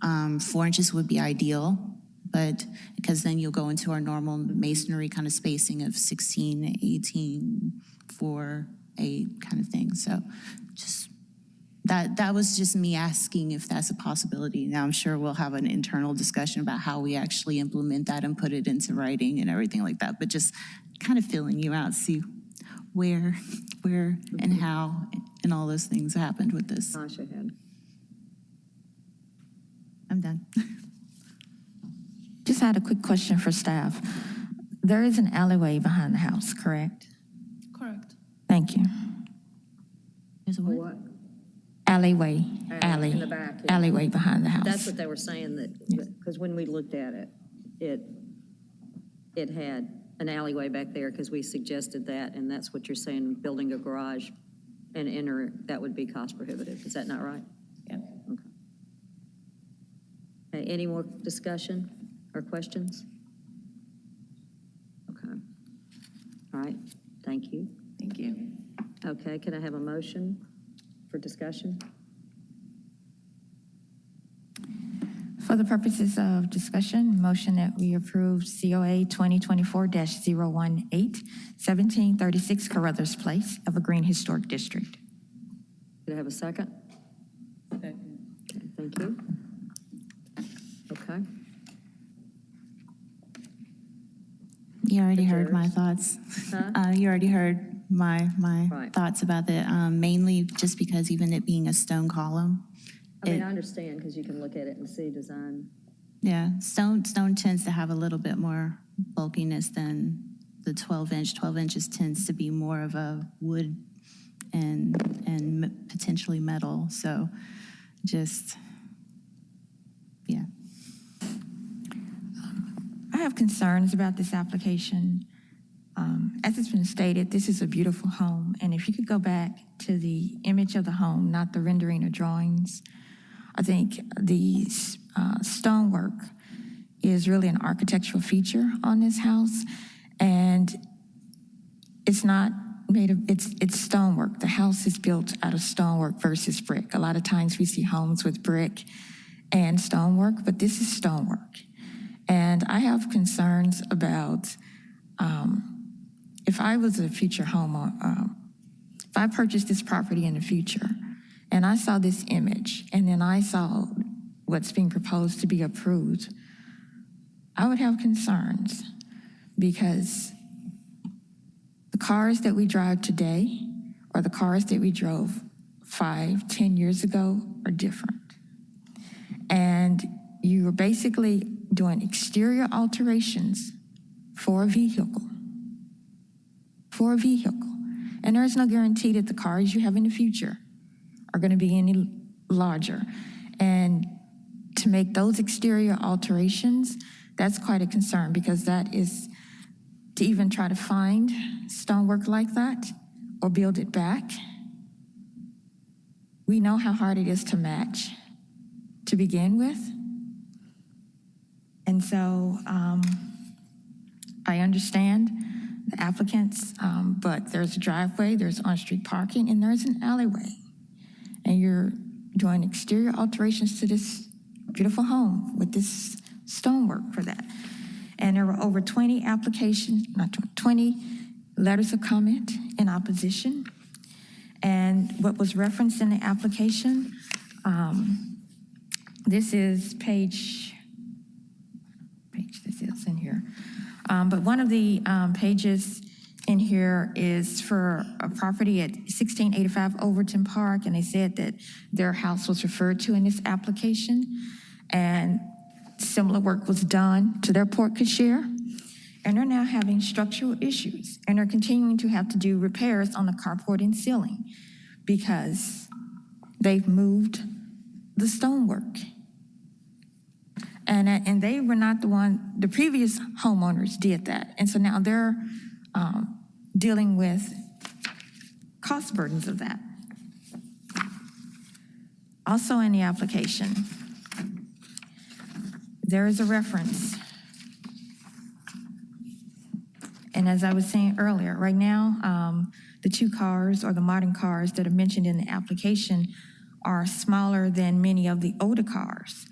4 inches would be ideal, but because then you'll go into our normal masonry kind of spacing of 16, 18, 4, 8 kind of thing. So just that was just me asking if that's a possibility. Now I'm sure we'll have an internal discussion about how we actually implement that and put it into writing and everything like that, but just kind of feeling you out, see where and how and all those things happened with this. Tasha had. I'm done. Just had a quick question for staff. There is an alleyway behind the house, correct? Correct. Thank you. There's a What? Alleyway, In the back. Yeah. alleyway behind the house. That's what they were saying, that, because when we looked at it, it had an alleyway back there, because we suggested that, and that's what you're saying, building a garage and enter, that would be cost prohibitive. Is that not right? Yeah. Okay, any more discussion or questions? Okay. All right, thank you. Thank you. Okay, can I have a motion for discussion? For the purposes of discussion, motion that we approve COA 2024-018, 1736 Carruthers Place, Evergreen Historic District. Could I have a second? Okay, thank you. Okay. You already heard my thoughts. Huh? You already heard my Right. thoughts about it, mainly just because even it being a stone column. I mean, I understand, because you can look at it and see design. Yeah, stone tends to have a little bit more bulkiness than the 12-inch. 12 inches tends to be more of a wood and potentially metal. So just, yeah. I have concerns about this application. As it's been stated, this is a beautiful home, and if you could go back to the image of the home, not the rendering or drawings, I think the stonework is really an architectural feature on this house, and it's not made of, it's stonework. The house is built out of stonework versus brick. A lot of times we see homes with brick and stonework, but this is stonework. And I have concerns about if I was a future homeowner, if I purchased this property in the future and I saw this image and then I saw what's being proposed to be approved, I would have concerns because the cars that we drive today or the cars that we drove 5, 10 years ago are different. And you are basically doing exterior alterations for a vehicle. For a vehicle. And there is no guarantee that the cars you have in the future are going to be any larger. And to make those exterior alterations, that's quite a concern because that is to even try to find stonework like that or build it back. We know how hard it is to match to begin with. And so I understand the applicants, but there's a driveway, there's on-street parking, and there's an alleyway. And you're doing exterior alterations to this beautiful home with this stonework for that. And there were over 20 applications, not 20 letters of comment in opposition. And what was referenced in the application, this is page this is in here. But one of the pages in here is for a property at 1685 Overton Park, and they said that their house was referred to in this application, and similar work was done to their porte cochere. and are now having structural issues and are continuing to have to do repairs on the carport and ceiling because they've moved the stonework. And they were not the previous homeowners did that. And so now they're dealing with cost burdens of that. Also in the application, there is a reference. And as I was saying earlier, right now, the 2 cars or the modern cars that are mentioned in the application are smaller than many of the older cars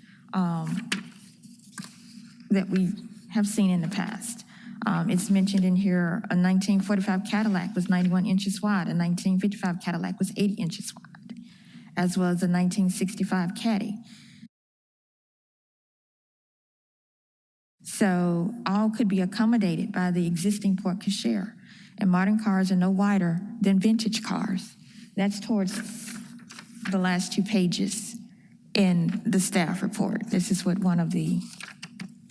that we have seen in the past. It's mentioned in here, a 1945 Cadillac was 91 inches wide, a 1955 Cadillac was 80 inches wide, as well as a 1965 Caddy. So all could be accommodated by the existing porte cochere, and modern cars are no wider than vintage cars. That's towards the last 2 pages in the staff report. This is what one of the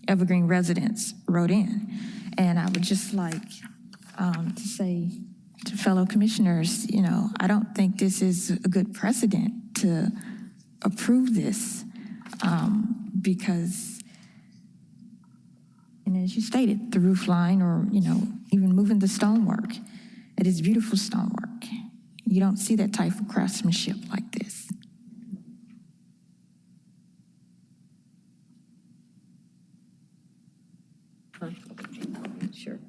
Evergreen residents wrote in. And I would just like to say to fellow commissioners, I don't think this is a good precedent to approve this because, and as you stated, the roof line or, even moving the stonework, it is beautiful stonework. You don't see that type of craftsmanship like this. Sure.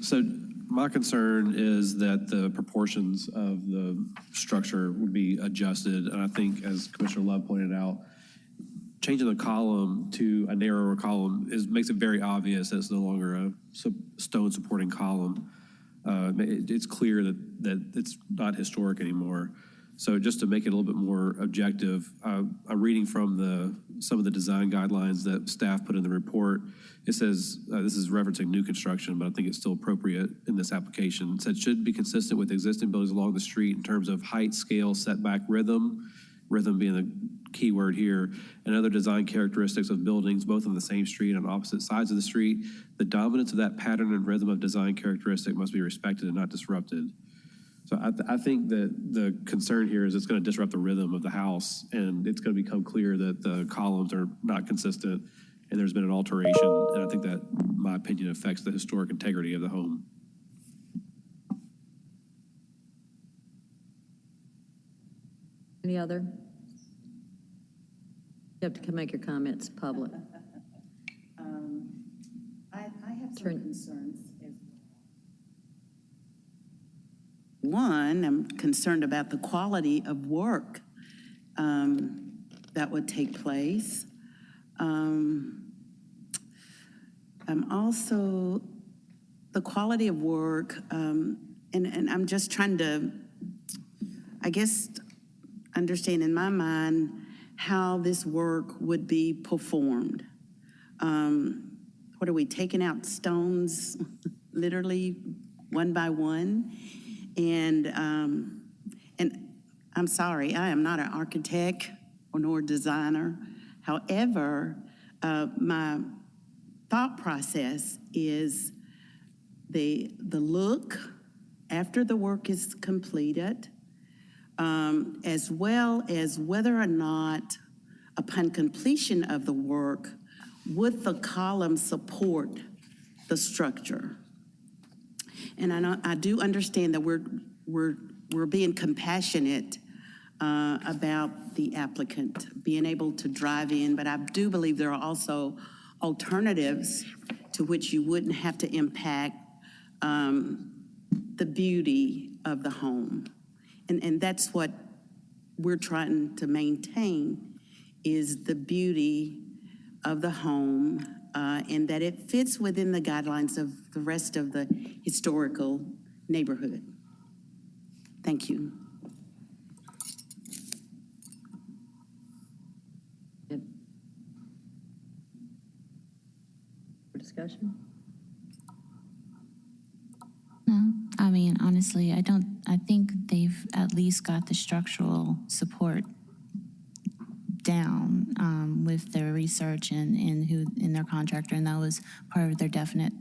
So my concern is that the proportions of the structure would be adjusted. And I think, as Commissioner Love pointed out, changing the column to a narrower column makes it very obvious that it's no longer a stone supporting column. It's clear that it's not historic anymore. So just to make it a little bit more objective, I'm reading from some of the design guidelines that staff put in the report. It says, this is referencing new construction, but I think it's still appropriate in this application. It said should be consistent with existing buildings along the street in terms of height, scale, setback, rhythm being the key word here, and other design characteristics of buildings, both on the same street and on opposite sides of the street. The dominance of that pattern and rhythm of design characteristic must be respected and not disrupted. So I think that the concern here is it's going to disrupt the rhythm of the house, and it's going to become clear that the columns are not consistent, and there's been an alteration, and I think that, in my opinion, affects the historic integrity of the home. Any other? You have to make your comments public. I have some concerns as well. One, I'm concerned about the quality of work that would take place. I'm also, the quality of work, and I'm just trying to, I guess, understand in my mind how this work would be performed. What are we, taking out stones literally one by one? And I'm sorry, I am not an architect nor a designer. However, my thought process is the look after the work is completed, as well as whether or not upon completion of the work, would the column support the structure? And I do understand that we're being compassionate about the applicant being able to drive in, but I do believe there are also alternatives to which you wouldn't have to impact the beauty of the home. And that's what we're trying to maintain, is the beauty of the home, and that it fits within the guidelines of the rest of the historical neighborhood. Thank you. For discussion? No, I mean, honestly, I think they've at least got the structural support down with their research and their contractor, and that was part of their definite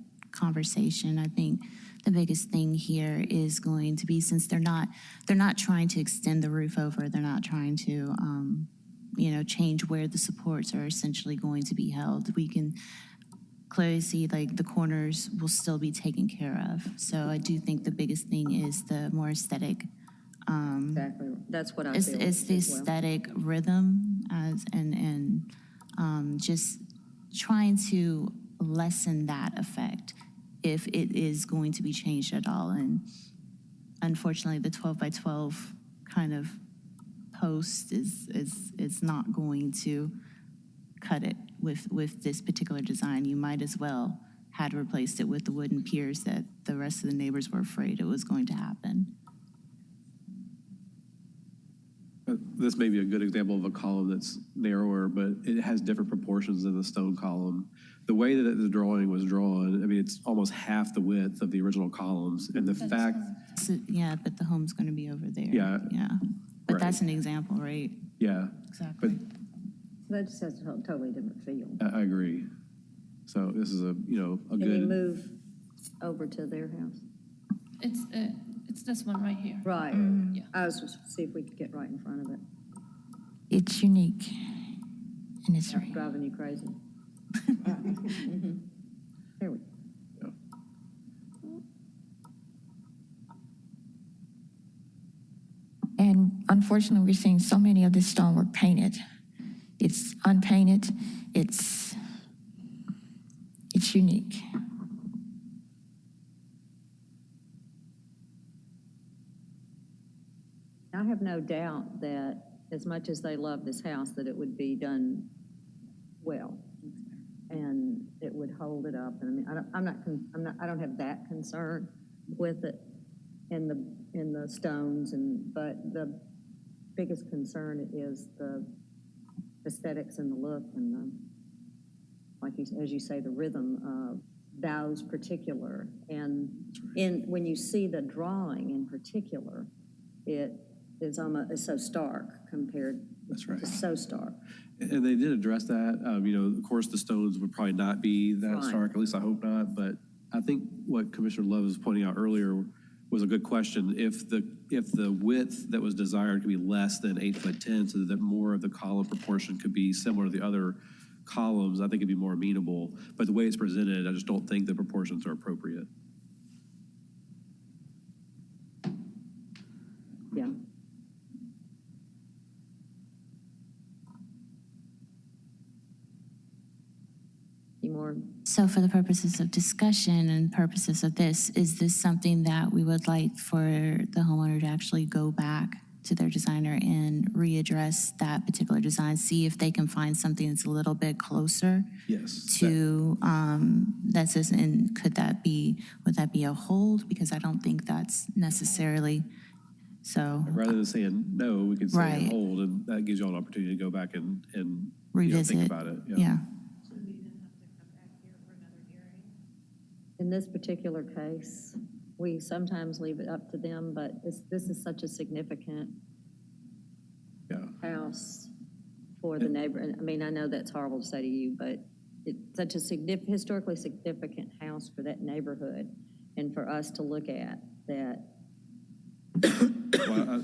conversation. I think the biggest thing here is going to be, since they're not trying to extend the roof over, they're not trying to, change where the supports are essentially going to be held. We can clearly see like the corners will still be taken care of. So I do think the biggest thing is the more aesthetic. Exactly. That's what I It's feel the as well. aesthetic rhythm just trying to lessen that effect if it is going to be changed at all. And unfortunately, the 12 by 12 kind of post is not going to cut it with this particular design. You might as well had replaced it with the wooden piers that the rest of the neighbors were afraid it was going to happen. This may be a good example of a column that's narrower, but it has different proportions than the stone column. The way that the drawing was drawn, I mean, it's almost half the width of the original columns. And the fact... So, yeah, but the home's going to be over there. Yeah. Yeah. But Right. that's an example, right? Yeah. Exactly. That just has a totally different feel. I agree. So this is a Can you good... move over to their house? It's this one right here. Right. Yeah. I was just see if we could get right in front of it. It's unique, and it's That's driving you crazy. There we go. And unfortunately, we're seeing so many of this stonework painted. It's unpainted. It's unique. I have no doubt that as much as they love this house, that it would be done well, and it would hold it up. And I mean, I don't have that concern with it in the stones, but the biggest concern is the aesthetics and the look and the, as you say, the rhythm of those particular. And when you see the drawing in particular, it is almost so stark compared. That's right. It's so stark. And they did address that. Of course, the stones would probably not be that Right. stark, at least I hope not. But I think what Commissioner Love was pointing out earlier was a good question. If the width that was desired could be less than 8'10", so that more of the column proportion could be similar to the other columns, I think it'd be more amenable. But the way it's presented, I just don't think the proportions are appropriate. Yeah. Any more? So for the purposes of discussion and purposes of this, is this something that we would like for the homeowner to actually go back to their designer and readdress that particular design, see if they can find something that's a little bit closer Yes. to that says, and would that be a hold? Because I don't think that's necessarily so. Rather than saying no, we could say Right. hold, and that gives you all an opportunity to go back and Revisit. think about it. Yeah. In this particular case, we sometimes leave it up to them, but this is such a significant house for the neighbor. And I mean, I know that's horrible to say to you, but it's such a historically significant house for that neighborhood, and for us to look at that. Well,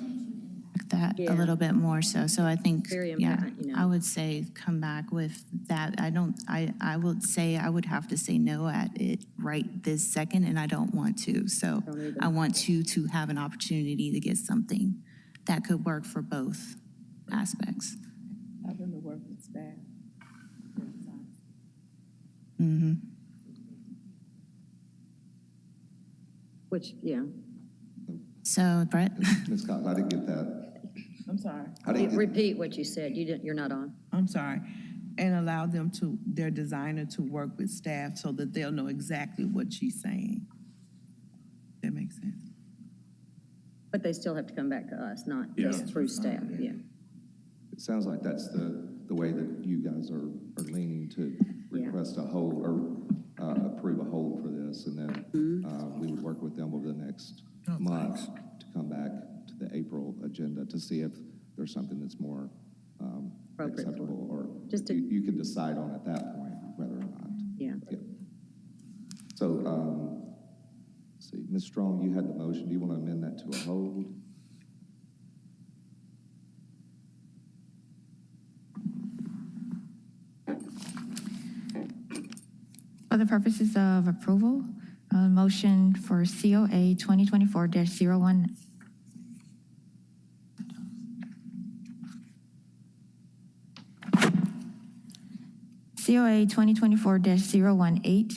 That Yeah. a little bit more so. So I think, Very yeah, important, I would say come back with that. I would say I would have to say no at it right this second, and I don't want to. So Don't either. I want you to have an opportunity to get something that could work for both aspects. Have them to work with staff. Mm-hmm. Which, yeah. So Brett? Ms. Cox, I didn't get that. I'm sorry. I didn't get, Repeat what you said. You're not on. I'm sorry. And allow their designer to work with staff so that they'll know exactly what she's saying. That makes sense. But they still have to come back to us, not Yeah. just through staff. Yeah. it sounds like that's the way that you guys are leaning to Yeah. request a hold or approve a hold for this, and then we would work with them over the next month to come back to the April agenda to see if there's something that's more Appropriate for- acceptable, or Just to- you can decide on at that point whether or not. Yeah. So see. Ms. Strong, you had the motion. Do you want to amend that to a hold? For the purposes of approval, motion for COA 2024-01. COA 2024-018,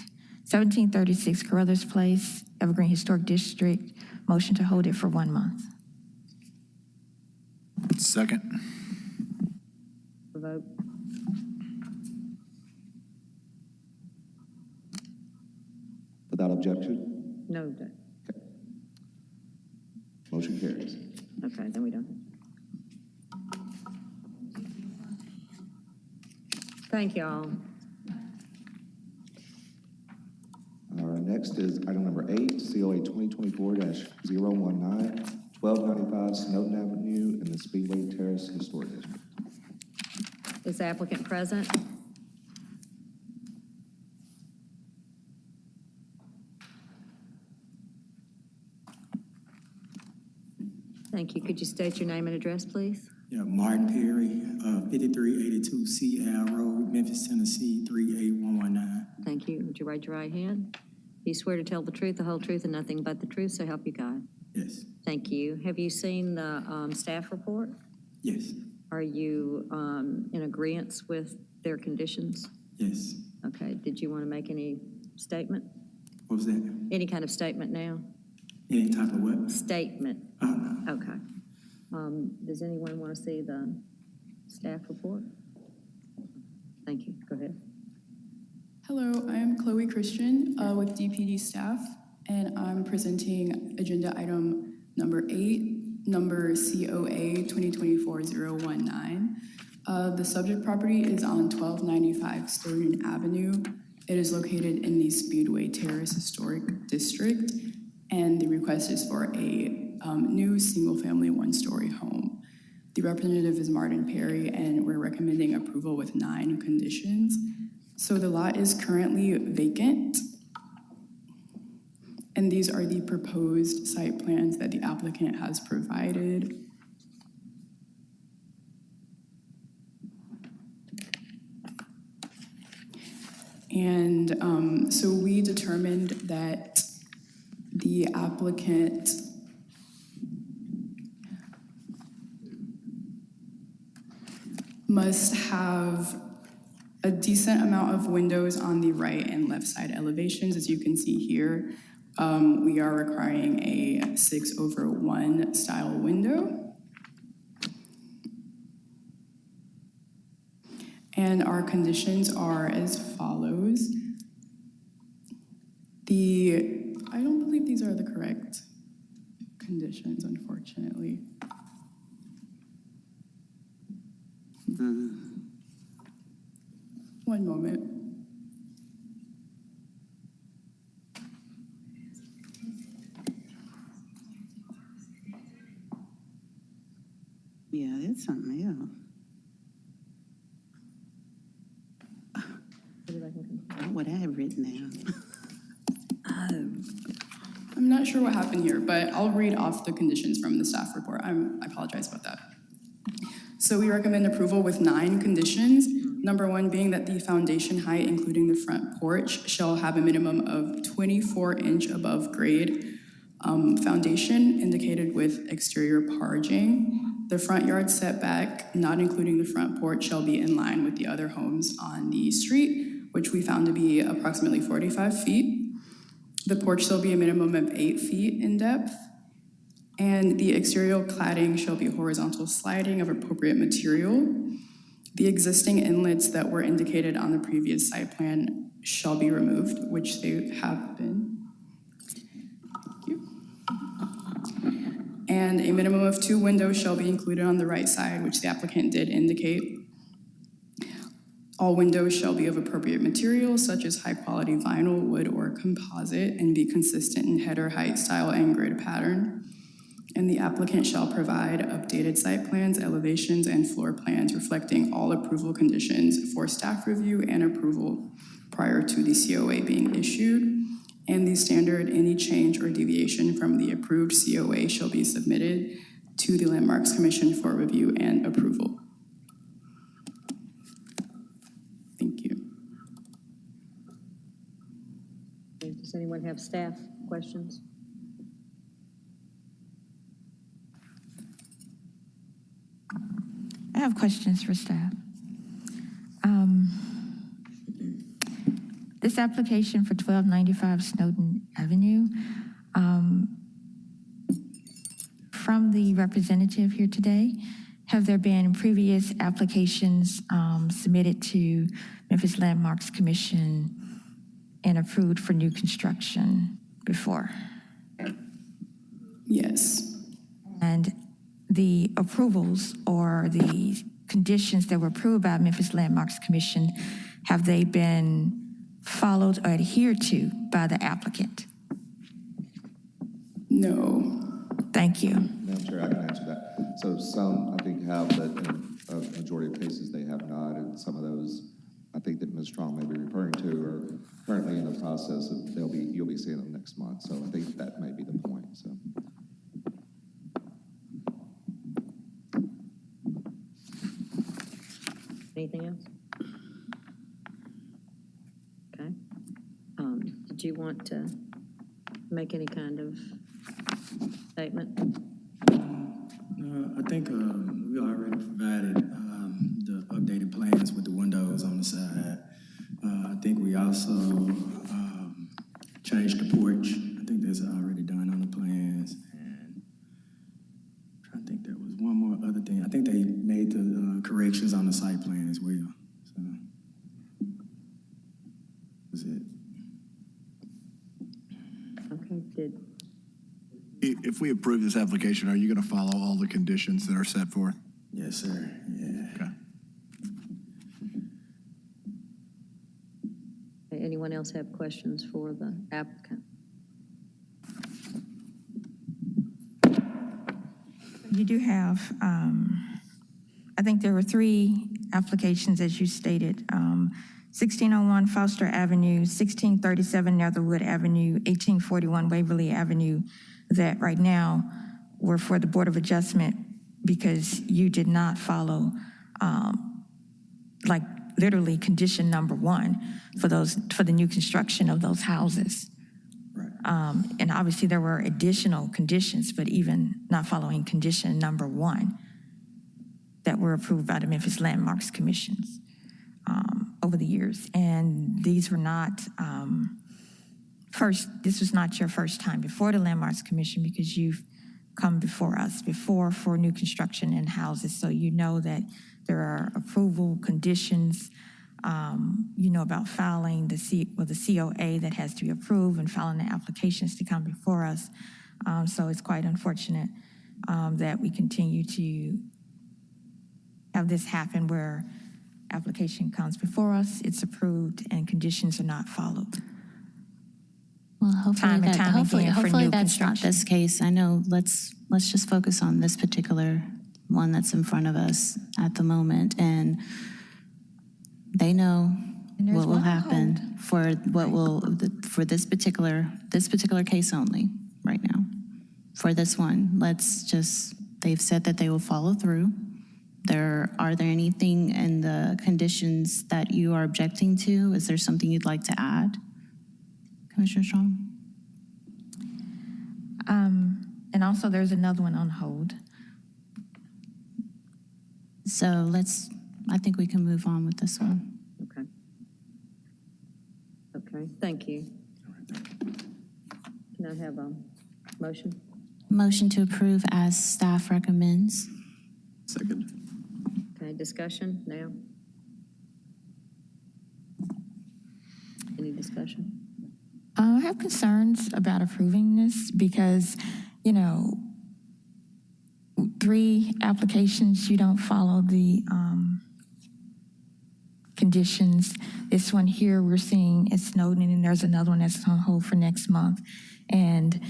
1736 Carruthers Place, Evergreen Historic District. Motion to hold it for 1 month. Second. Vote. Without objection? No. Okay. Motion carries. Okay, then we don't. Thank you all. Our next is item number 8, COA 2024-019, 1295 Snowden Avenue in the Speedway Terrace Historic District. Is the applicant present? Thank you. Could you state your name and address, please? Yeah, Martin Perry, 5382 CL Road, Memphis, Tennessee, 38119. Thank you. Would you raise your right hand? Do you swear to tell the truth, the whole truth, and nothing but the truth, so help you God? Yes. Thank you. Have you seen the staff report? Yes. Are you in agreement with their conditions? Yes. Okay. Did you want to make any statement? What was that? Any kind of statement now? Any type of what? Statement. Oh, no. Okay. Does anyone want to see the staff report? Thank you. Go ahead. Hello, I am Chloe Christian with DPD staff, and I'm presenting agenda item number 8, number COA 2024-019. The subject property is on 1295 Snowden Avenue. It is located in the Speedway Terrace Historic District, and the request is for a new single-family one-story home. The representative is Martin Perry, and we're recommending approval with 9 conditions. So the lot is currently vacant, and these are the proposed site plans that the applicant has provided. And so we determined that the applicant must have a decent amount of windows on the right and left side elevations. As you can see here, we are requiring a 6/1 style window. And our conditions are as follows. I don't believe these are the correct conditions, unfortunately. One moment. Yeah, that's something else. What I have written down. I'm not sure what happened here, but I'll read off the conditions from the staff report. I apologize about that. So we recommend approval with 9 conditions. Number 1 being that the foundation height, including the front porch, shall have a minimum of 24-inch above grade foundation indicated with exterior parging. The front yard setback, not including the front porch, shall be in line with the other homes on the street, which we found to be approximately 45 feet. The porch shall be a minimum of 8 feet in depth, and the exterior cladding shall be horizontal sliding of appropriate material. The existing inlets that were indicated on the previous site plan shall be removed, which they have been. Thank you. And a minimum of 2 windows shall be included on the right side, which the applicant did indicate. All windows shall be of appropriate materials, such as high-quality vinyl, wood, or composite, and be consistent in header, height, style, and grid pattern. And the applicant shall provide updated site plans, elevations, and floor plans reflecting all approval conditions for staff review and approval prior to the COA being issued. and the standard, any change or deviation from the approved COA shall be submitted to the Landmarks Commission for review and approval. Thank you. Does anyone have staff questions? I have questions for staff. This application for 1295 Snowden Avenue, from the representative here today, have there been previous applications submitted to Memphis Landmarks Commission and approved for new construction before? Yes. And the approvals or the conditions that were approved by Memphis Landmarks Commission, have they been followed or adhered to by the applicant? No. Thank you. Madam Chair, I can answer that. So some, I think, have, but in a majority of cases, they have not. And some of those, I think that Ms. Strong may be referring to, are currently in the process of, you'll be seeing them next month. So I think that may be the point, so. Anything else? Okay. Did you want to make any kind of statement? I think we already provided the updated plans with the windows on the side. I think we also changed the porch. I think that's already done on the plans. And I'm trying to think, there was one more other thing. I think they made the corrections on the site plan as well. So that's it. Okay, If we approve this application, are you going to follow all the conditions that are set forth? Yes, sir. Yeah. Okay. anyone else have questions for the applicant? You do have, I think there were 3 applications, as you stated. 1601 Foster Avenue, 1637 Netherwood Avenue, 1841 Waverly Avenue, that right now were for the Board of Adjustment because you did not follow, like literally condition number 1 for the new construction of those houses. And obviously there were additional conditions, but even not following condition number 1 that were approved by the Memphis Landmarks Commissions over the years. And these were not, this was not your first time before the Landmarks Commission because you've come before us before for new construction and houses. So you know that there are approval conditions. You know about filing the COA that has to be approved and filing the applications to come before us. So it's quite unfortunate that we continue to have this happen where application comes before us, it's approved, and conditions are not followed. Well, hopefully that's not this case. I know, let's just focus on this particular one that's in front of us at the moment, and they know what will happen for for this particular case only right now. For this one, they've said that they will follow through. Are there anything in the conditions that you are objecting to? Is there something you'd like to add, Commissioner Strong? And also there's another one on hold. So I think we can move on with this one. Okay. Okay, thank you. Can I have a motion? Motion to approve as staff recommends. Second. Okay, discussion now? Any discussion? I have concerns about approving this because, 3 applications, you don't follow the conditions. This one here, we're seeing it's Snowden, and there's another one that's on hold for next month. And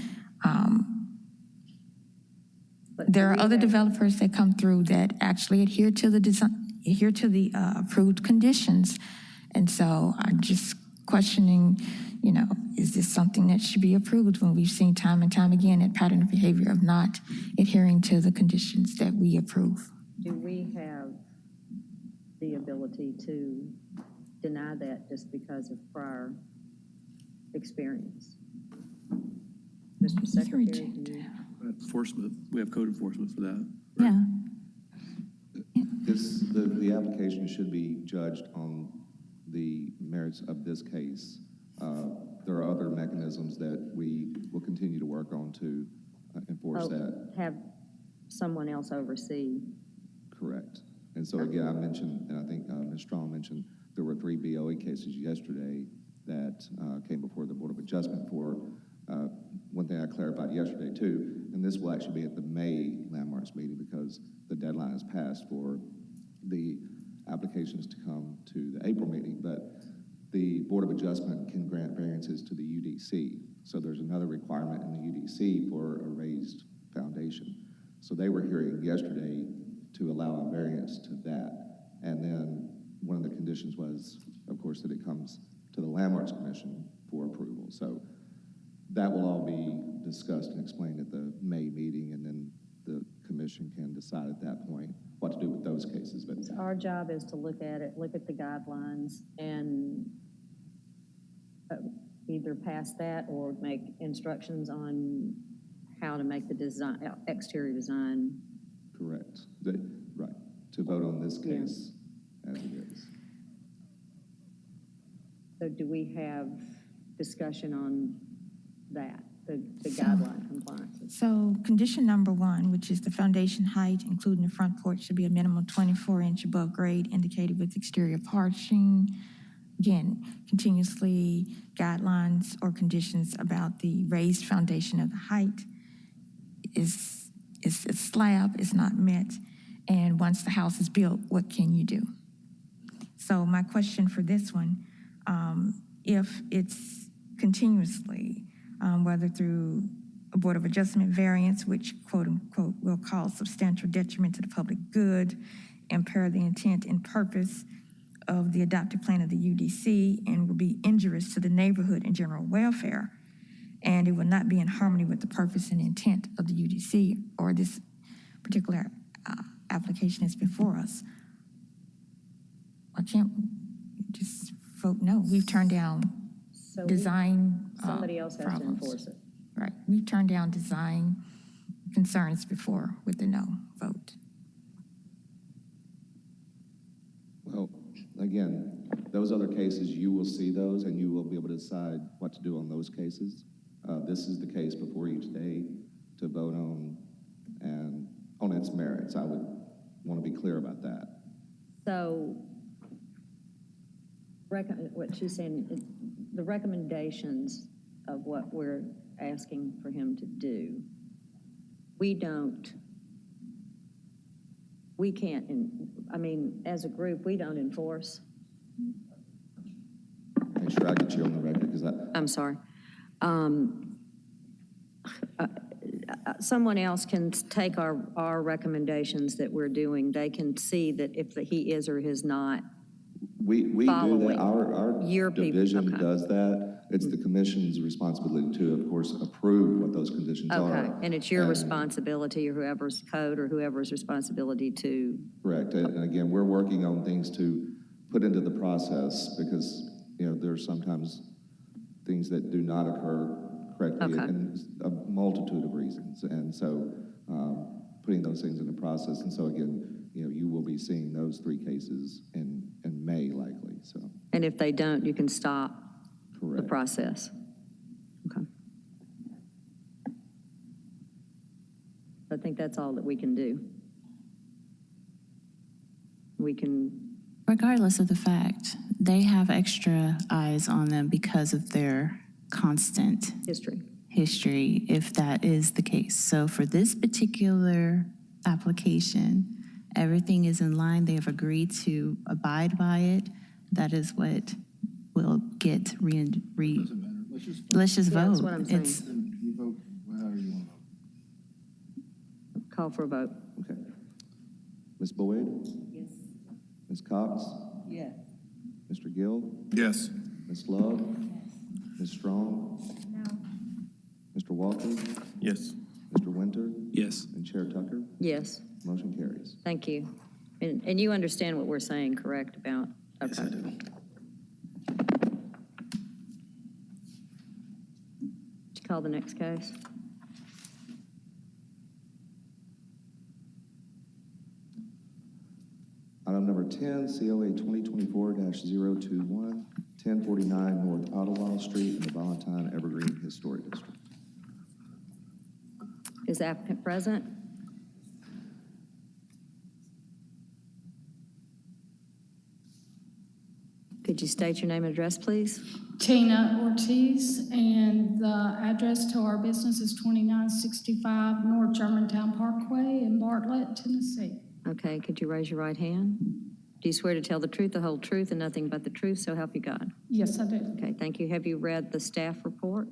there are other developers that come through that actually adhere to the approved conditions. And so I'm just questioning, you know, is this something that should be approved when we've seen time and time again that pattern of behavior of not adhering to the conditions that we approve? Do we have the ability to deny that just because of prior experience? Mr. Secretary, can you? Enforcement, we have code enforcement for that. Yeah. The application should be judged on the merits of this case. There are other mechanisms that we will continue to work on to enforce that. Have someone else oversee. Correct. And so again, I mentioned, and I think Ms. Strong mentioned, there were 3 BOE cases yesterday that came before the Board of Adjustment for one thing I clarified yesterday too, and this will actually be at the May landmarks meeting because the deadline has passed for the applications to come to the April meeting, but the Board of Adjustment can grant variances to the UDC. So there's another requirement in the UDC for a raised foundation. So they were hearing yesterday to allow a variance to that. And then one of the conditions was, of course, that it comes to the Landmarks Commission for approval. So that will all be discussed and explained at the May meeting, and then the commission can decide at that point what to do with those cases. But So our job is to look at it, look at the guidelines, and either pass that or make instructions on how to make the design, exterior design. correct. Right. To vote on this case as it is. So do we have discussion on that, the guideline compliances? So condition number 1, which is the foundation height, including the front porch, should be a minimum 24-inch above grade indicated with exterior parching. Again, continuously guidelines or conditions about the raised foundation of the height is a slab is not met. And once the house is built, what can you do? So my question for this one, if it's continuously, whether through a Board of Adjustment variance, which quote unquote will cause substantial detriment to the public good, impair the intent and purpose of the adopted plan of the UDC, and will be injurious to the neighborhood and general welfare, and it will not be in harmony with the purpose and intent of the UDC or this particular application is before us. I can't just vote no. We've turned down design Somebody else has problems. to enforce it. Right. We've turned down design concerns before with the no vote. Well, again, those other cases, you will see those and you will be able to decide what to do on those cases. This is the case before you today to vote on and on its merits. I would want to be clear about that. So what she's saying, the recommendations of what we're asking for him to do, we can't, I mean, as a group, we don't enforce. Make sure I get you on the record because I'm sorry. Someone else can take our recommendations that we're doing. They can see that if he is or is not we do following. that. Our Your division people, okay. does that. It's the commission's responsibility to, of course, approve what those conditions are. Okay, and it's your responsibility or whoever's code or whoever's responsibility to. Correct. And again, we're working on things to put into the process because, you know, there are sometimes things that do not occur correctly and a multitude of reasons. And so putting those things into process. And so again, you know, you will be seeing those 3 cases in May likely. So. And if they don't, you can stop Correct. the process. Okay. I think that's all that we can do. We can. Regardless of the fact, they have extra eyes on them because of their constant history, if that is the case. So for this particular application, everything is in line. They have agreed to abide by it. That is what will get Let's just vote. That's what I'm saying. You vote however you want to vote. Call for a vote. Okay. Ms. Boyd? Yes. Ms. Cox? Yes. Mr. Gill? Yes. Ms. Love? Ms. Strong? No. Mr. Walker? Yes. Mr. Winter? Yes. And Chair Tucker? Yes, Motion carries. thank you. And you understand what we're saying, correct, about? Yes, I Okay. do. Would you call the next case? Item number 10, COA 2024-021, 1049 North Ottawa Street in the Valentine Evergreen Historic District. Is the applicant present? Could you state your name and address, please? Tina Ortiz, and the address to our business is 2965 North Germantown Parkway in Bartlett, Tennessee. Okay, could you raise your right hand? Do you swear to tell the truth, the whole truth, and nothing but the truth, so help you God? Yes, I do. Okay, thank you. Have you read the staff report?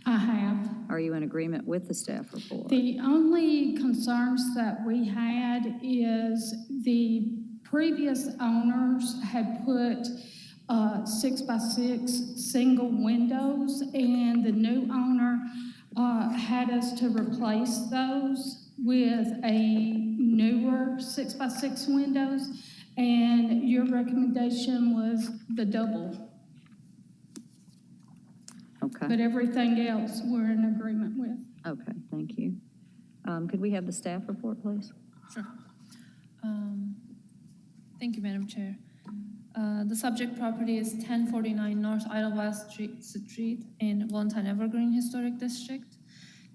I have. Are you in agreement with the staff report? The only concerns that we had is the previous owners had put 6x6 single windows, and the new owner had us to replace those with a newer 6x6 windows, and your recommendation was the double. Okay. But everything else we're in agreement with. Okay, thank you. Could we have the staff report, please? Sure. Thank you, Madam Chair. The subject property is 1049 North Idlewild Street in Valentine Evergreen Historic District.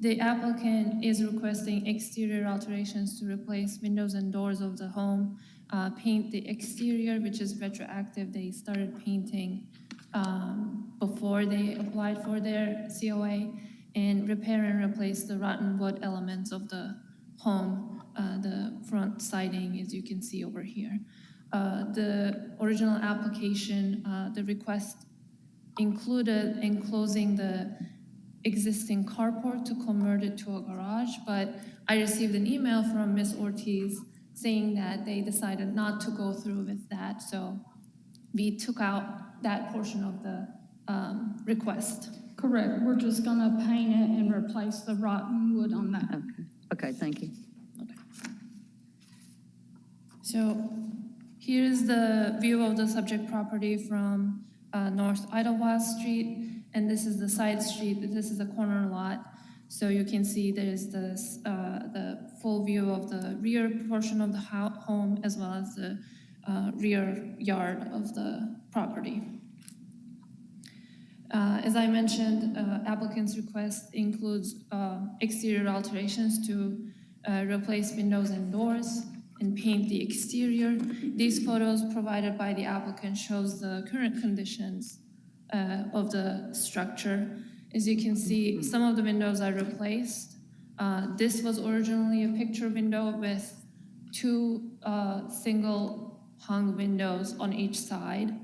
The applicant is requesting exterior alterations to replace windows and doors of the home, paint the exterior, which is retroactive. They started painting before they applied for their COA, and repair and replace the rotten wood elements of the home, the front siding, as you can see over here. The original application, the request included enclosing the existing carport to convert it to a garage, but I received an email from Ms. Ortiz saying that they decided not to go through with that, so we took out that portion of the request. Correct. We're just gonna paint it and replace the rotten wood on that. Okay, okay, thank you. So here's the view of the subject property from North Idlewild Street, and this is the side street. This is a corner lot. So you can see there's this, the full view of the rear portion of the home as well as the rear yard of the property. As I mentioned, applicant's request includes exterior alterations to replace windows and doors and paint the exterior. These photos provided by the applicant shows the current conditions of the structure. As you can see, some of the windows are replaced. This was originally a picture window with two single hung windows on each side,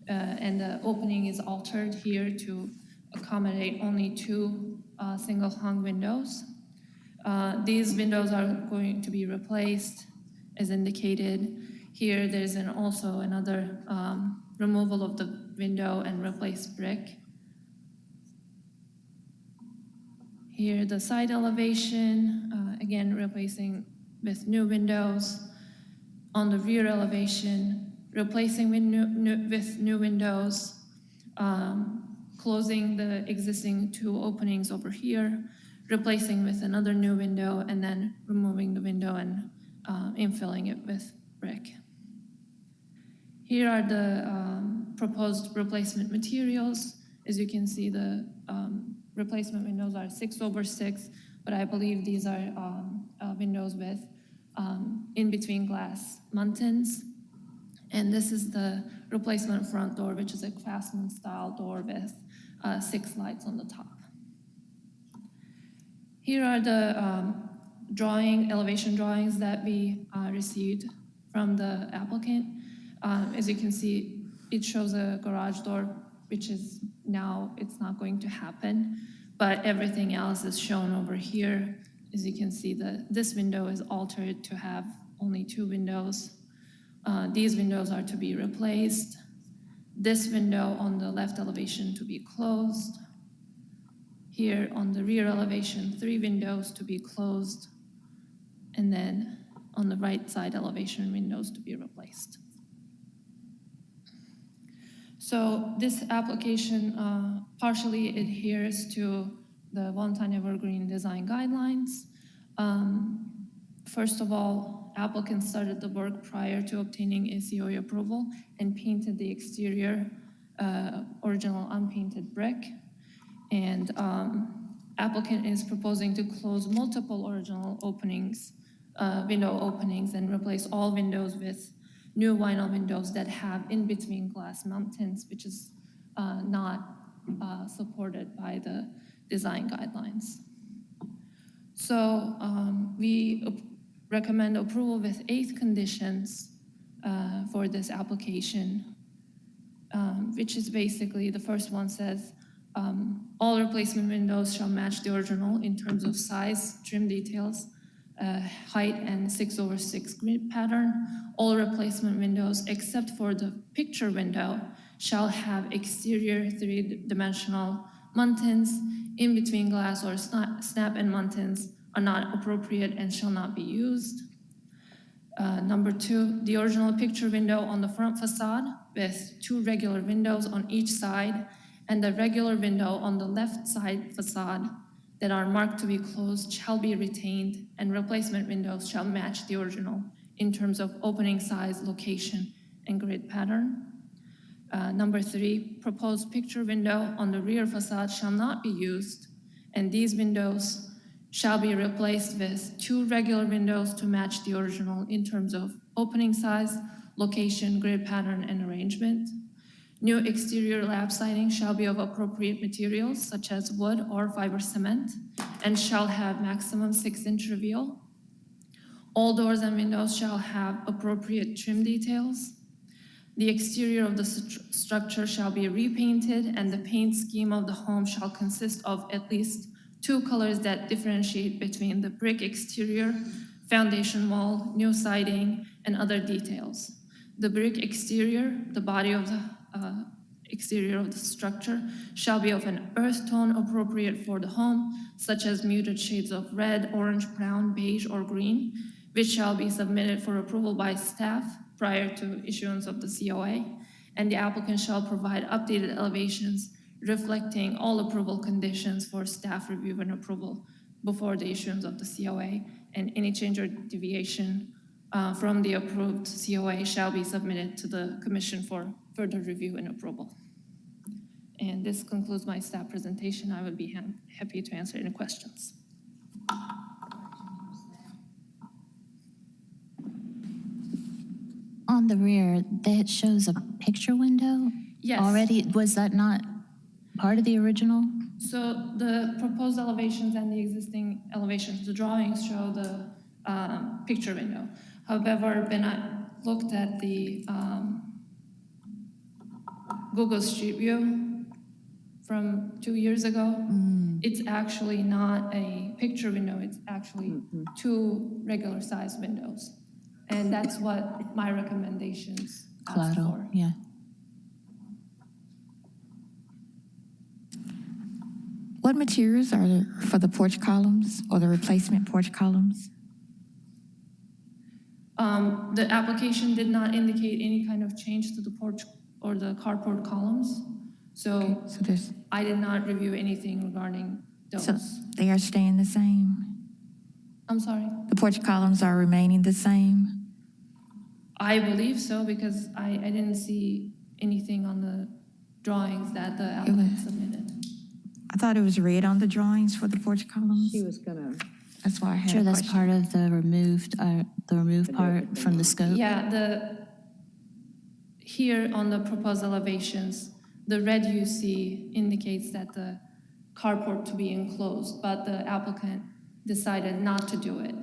and the opening is altered here to accommodate only two single hung windows. These windows are going to be replaced as indicated. Here there's also another removal of the window and replaced brick. Here the side elevation, again replacing with new windows. On the rear elevation, replacing with new windows, closing the existing two openings over here, replacing with another new window, and then removing the window and infilling it with brick. Here are the proposed replacement materials. As you can see, the replacement windows are 6/6, but I believe these are windows with in-between glass muntins. And this is the replacement front door, which is a craftsman style door with 6 lights on the top. Here are the elevation drawings that we received from the applicant. As you can see, it shows a garage door, which is now, it's not going to happen, but everything else is shown over here. As you can see, this window is altered to have only 2 windows. These windows are to be replaced. This window on the left elevation to be closed. here on the rear elevation, 3 windows to be closed, and then on the right side elevation, windows to be replaced. So this application partially adheres to the Valentine Evergreen design guidelines. First of all, applicant started the work prior to obtaining ACOA approval and painted the exterior original unpainted brick. And applicant is proposing to close multiple original openings, window openings, and replace all windows with new vinyl windows that have in-between glass mountains, which is not supported by the design guidelines. So we recommend approval with 8 conditions for this application, which is basically, the first one says, all replacement windows shall match the original in terms of size, trim details, height, and 6/6 grid pattern. All replacement windows, except for the picture window, shall have exterior 3-dimensional muntins. In between glass or snap and muntins are not appropriate and shall not be used. Number 2, the original picture window on the front facade with 2 regular windows on each side, and the regular window on the left side facade that are marked to be closed shall be retained, and replacement windows shall match the original in terms of opening size, location, and grid pattern. Number 3, proposed picture window on the rear facade shall not be used, and these windows shall be replaced with 2 regular windows to match the original in terms of opening size, location, grid pattern, and arrangement. New exterior lap siding shall be of appropriate materials such as wood or fiber cement and shall have maximum 6-inch reveal. All doors and windows shall have appropriate trim details. The exterior of the structure shall be repainted, and the paint scheme of the home shall consist of at least 2 colors that differentiate between the brick exterior, foundation wall, new siding, and other details. The brick exterior, the body of the exterior of the structure, shall be of an earth tone appropriate for the home, such as muted shades of red, orange, brown, beige, or green, which shall be submitted for approval by staff prior to issuance of the COA, and the applicant shall provide updated elevations reflecting all approval conditions for staff review and approval before the issuance of the COA, and any change or deviation from the approved COA shall be submitted to the commission for further review and approval. And this concludes my staff presentation. I would be happy to answer any questions. On the rear, that shows a picture window? Yes. Already, was that not part of the original? So the proposed elevations and the existing elevations, the drawings show the picture window. However, when I looked at the Google Street View from 2 years ago, it's actually not a picture window, it's actually 2 regular sized windows. And that's what my recommendations asked for. Yeah. What materials are there for the porch columns or the replacement porch columns? The application did not indicate any kind of change to the porch or the carport columns. So, I did not review anything regarding those. So they are staying the same? I'm sorry? The porch columns are remaining the same? I believe so, because I didn't see anything on the drawings that the applicant submitted. I thought it was red on the drawings for the porch columns. She was gonna. That's why I had Sure, a that's question. part of the removed part from the scope? Yeah, here on the proposed elevations, the red you see indicates that the carport to be enclosed, but the applicant decided not to do it.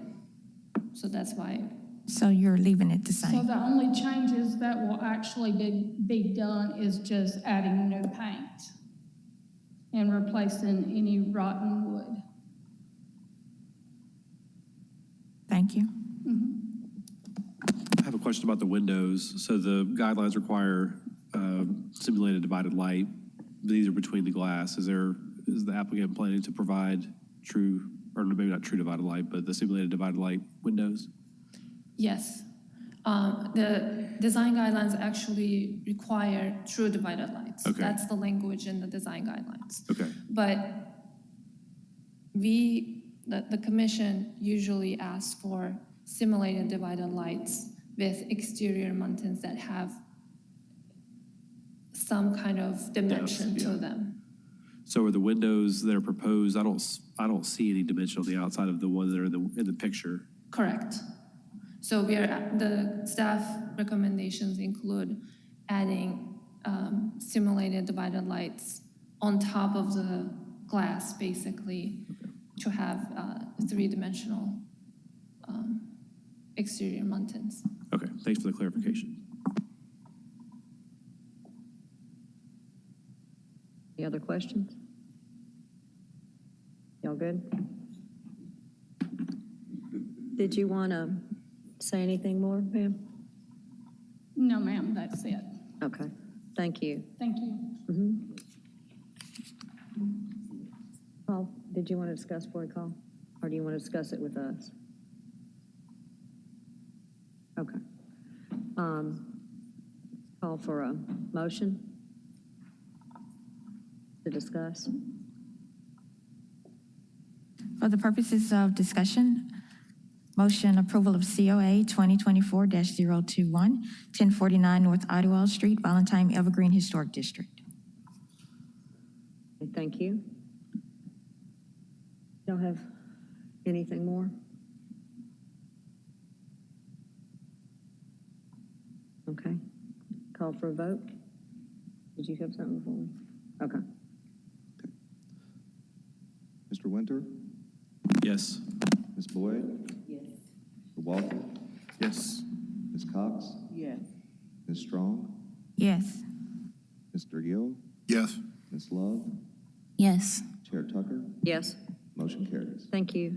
So that's why. So you're leaving it the same? So the only changes that will actually be done is just adding new paint and replacing any rotten wood. Thank you. I have a question about the windows. So the guidelines require simulated divided light. These are between the glass. Is is the applicant planning to provide true, or maybe not true divided light, but the simulated divided light windows? Yes. The design guidelines actually require true divided lights. Okay. That's the language in the design guidelines. Okay. But the commission usually asks for simulated divided lights with exterior mountains that have some kind of dimension to them. So are the windows that are proposed, I don't see any dimension on the outside of the ones that are in the picture. Correct. So the staff recommendations include adding simulated divided lights on top of the glass, basically, to have three-dimensional exterior mountains. Okay, thanks for the clarification. Any other questions? Y'all good? Did you want to say anything more, ma'am? No, ma'am, that's it. Okay, thank you. Thank you. Paul, did you want to discuss before we call? Or do you want to discuss it with us? Okay. Call for a motion to discuss. For the purposes of discussion, motion approval of COA 2024-021, 1049 North Idlewild Street, Valentine Evergreen Historic District. Okay, thank you. Y'all have anything more? Okay. Call for a vote. Did you have something for me? Okay. Mr. Winter? Yes. Ms. Boyd? Yes. Mr. Walker? Yes. Ms. Cox? Yes. Ms. Strong? Yes. Mr. Gill? Yes. Ms. Love? Yes. Chair Tucker? Yes. Motion carries. Thank you.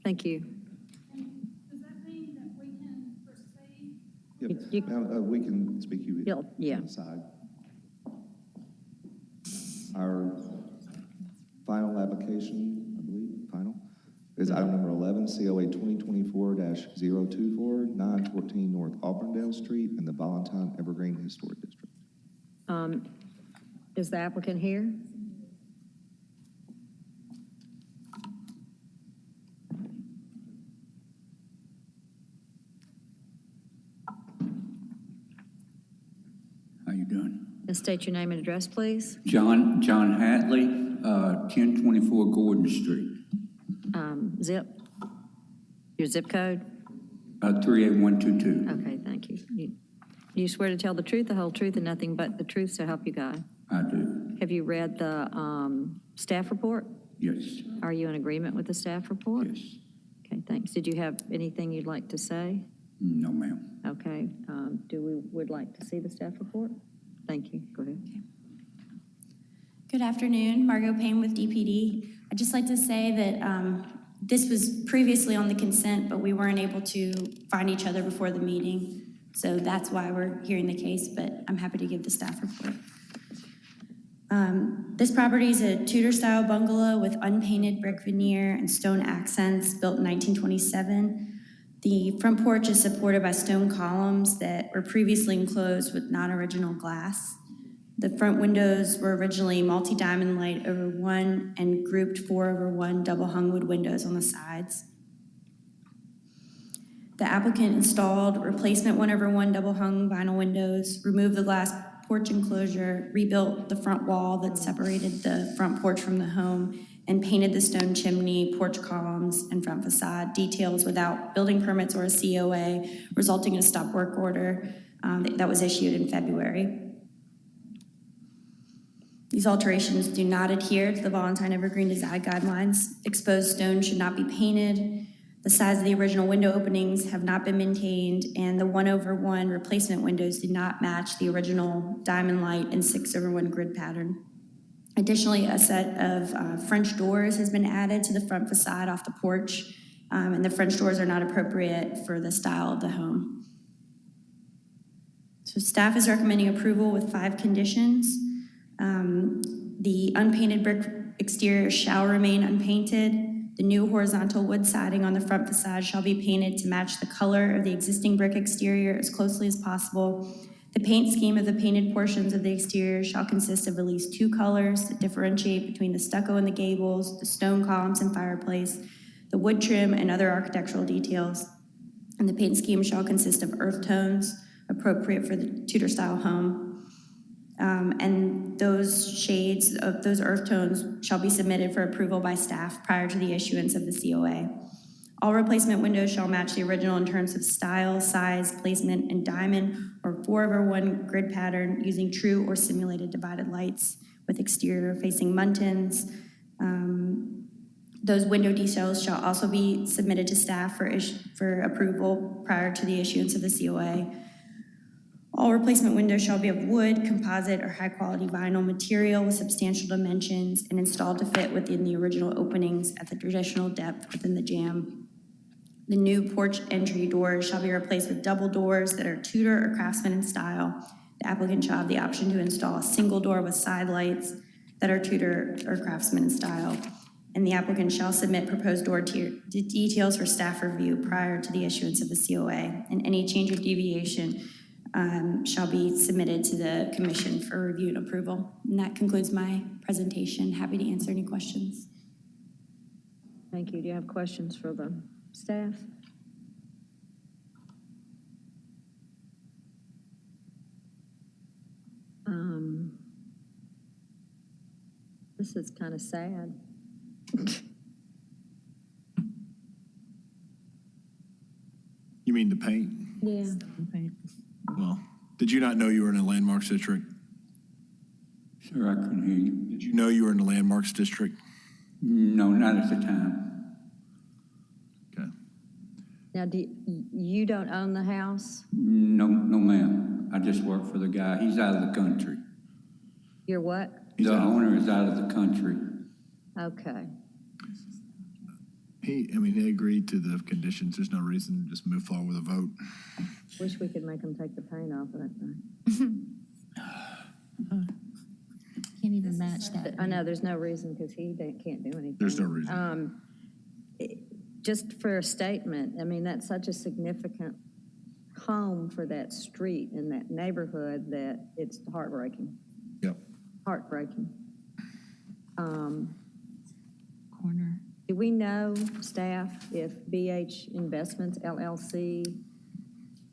Thank you. Does that mean that we can proceed? Yep. You- Ma'am, we can speak you Yeah. inside. Our final application, I believe, is item number 11, COA 2024-024, 914 North Auburndale Street in the Valentine Evergreen Historic District. Is the applicant here? How you doing? And state your name and address, please. John Hatley, 1024 Gordon Street, Zip? Your zip code? 38122. Okay, thank you. You swear to tell the truth, the whole truth, and nothing but the truth, so help you God. I do, Have you read the staff report? yes, Are you in agreement with the staff report? yes. Okay, thanks. Did you have anything you'd like to say? No, ma'am. Okay, would like to see the staff report? Thank you. Go ahead. Good afternoon, Margot Payne with DPD. I'd just like to say that this was previously on the consent, but we weren't able to find each other before the meeting. So that's why we're hearing the case, but I'm happy to give the staff report. This property is a Tudor-style bungalow with unpainted brick veneer and stone accents built in 1927. The front porch is supported by stone columns that were previously enclosed with non-original glass. The front windows were originally multi-diamond light over one and grouped 4/1 double hung-wood windows on the sides. The applicant installed replacement 1/1 double hung vinyl windows, removed the glass porch enclosure, rebuilt the front wall that separated the front porch from the home, and painted the stone chimney, porch columns, and front facade details without building permits or a COA, resulting in a stop work order that was issued in February. These alterations do not adhere to the Valentine Evergreen Design Guidelines. Exposed stone should not be painted. The size of the original window openings have not been maintained, and the 1/1 replacement windows did not match the original diamond light and 6/1 grid pattern. Additionally, a set of French doors has been added to the front facade off the porch, and the French doors are not appropriate for the style of the home. So staff is recommending approval with 5 conditions. The unpainted brick exterior shall remain unpainted. The new horizontal wood siding on the front facade shall be painted to match the color of the existing brick exterior as closely as possible. The paint scheme of the painted portions of the exterior shall consist of at least 2 colors that differentiate between the stucco and the gables, the stone columns and fireplace, the wood trim, and other architectural details. And the paint scheme shall consist of earth tones appropriate for the Tudor-style home. And those shades of those earth tones shall be submitted for approval by staff prior to the issuance of the COA. All replacement windows shall match the original in terms of style, size, placement, and diamond or 4/1 grid pattern using true or simulated divided lights with exterior facing muntins. Those window details shall also be submitted to staff for approval prior to the issuance of the COA. All replacement windows shall be of wood, composite, or high-quality vinyl material with substantial dimensions and installed to fit within the original openings at the traditional depth within the jamb. The new porch entry doors shall be replaced with double doors that are Tudor or Craftsman in style. The applicant shall have the option to install a single door with side lights that are Tudor or Craftsman in style. And the applicant shall submit proposed door details for staff review prior to the issuance of the COA. And any change or deviation shall be submitted to the commission for review and approval. And that concludes my presentation. Happy to answer any questions. Thank you. Do you have questions for the staff? This is kind of sad. You mean the paint? Yeah. Well, did you not know you were in a landmarks district? Sir, I couldn't hear you. Did you know you were in the landmarks district? No, not at the time. Okay. Now, you don't own the house? No, ma'am. I just work for the guy. He's out of the country. You're what? The owner is out of the country. Okay. He agreed to the conditions. There's no reason to just move forward with a vote. Wish we could make him take the paint off of that thing. Can't even match that. I know, there's no reason because he can't do anything. There's no reason. Just for a statement, I mean, that's such a significant home for that street and that neighborhood that it's heartbreaking. Yep. Heartbreaking. Corner. Do we know, staff, if BH Investments LLC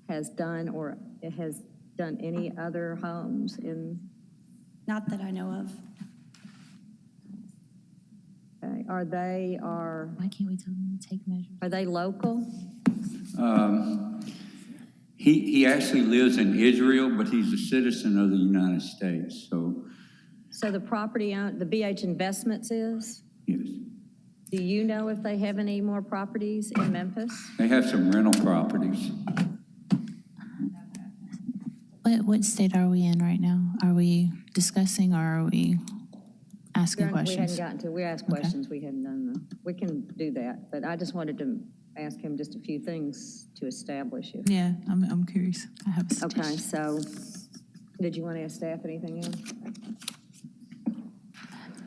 has done or it has done any other homes in? Not that I know of. Okay. Why can't we tell them to take measures? Are they local? He actually lives in Israel, but he's a citizen of the United States, so. So the property, the BH Investments is? Yes. Do you know if they have any more properties in Memphis? They have some rental properties. What state are we in right now? Are we discussing or are we asking questions? We hadn't gotten to, we asked questions, we hadn't done them. We can do that, but I just wanted to ask him just a few things to establish it. Yeah, I'm curious. I have a suggestion. Okay, so did you want to ask staff anything else?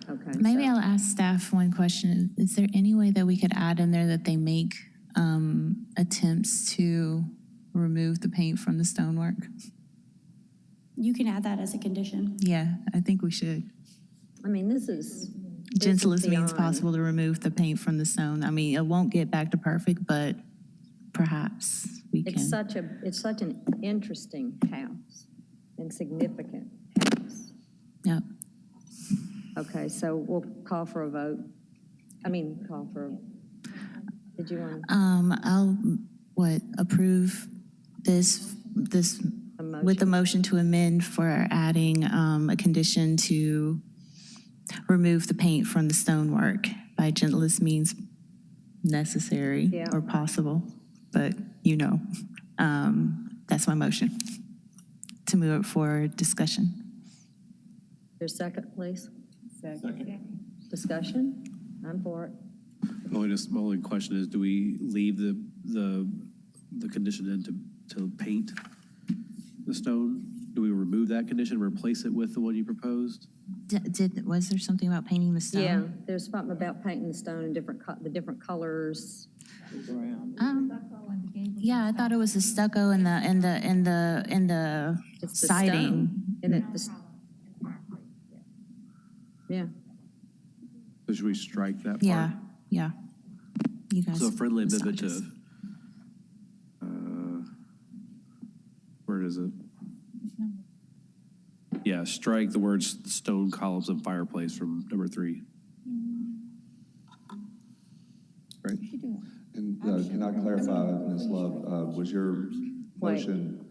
Okay. Maybe I'll ask staff one question. Is there any way that we could add in there that they make attempts to remove the paint from the stonework? You can add that as a condition. Yeah, I think we should. I mean, this is Gentlest means beyond. possible to remove the paint from the stone. I mean, it won't get back to perfect, but perhaps we can. It's such an interesting house and significant house. Yep. Okay, so we'll call for a vote. Did you want? I'll approve this with a motion to amend for adding a condition to remove the paint from the stonework by gentlest means necessary or possible, but that's my motion to move it for discussion. Your second, please. Second. Discussion? I'm for it. My only question is, do we leave the condition in to paint the stone? do we remove that condition, replace it with the one you proposed? Was there something about painting the stone? Yeah, there's something about painting the stone in the different colors. Yeah, I thought it was the stucco and the It's the siding. stone, and yeah. So should we strike that part? Yeah, yeah. You guys. So friendly amendment massage to, us. where is it? Yeah, strike the words stone columns and fireplace from number 3. Right. And can I clarify, Ms. Love, was your motion,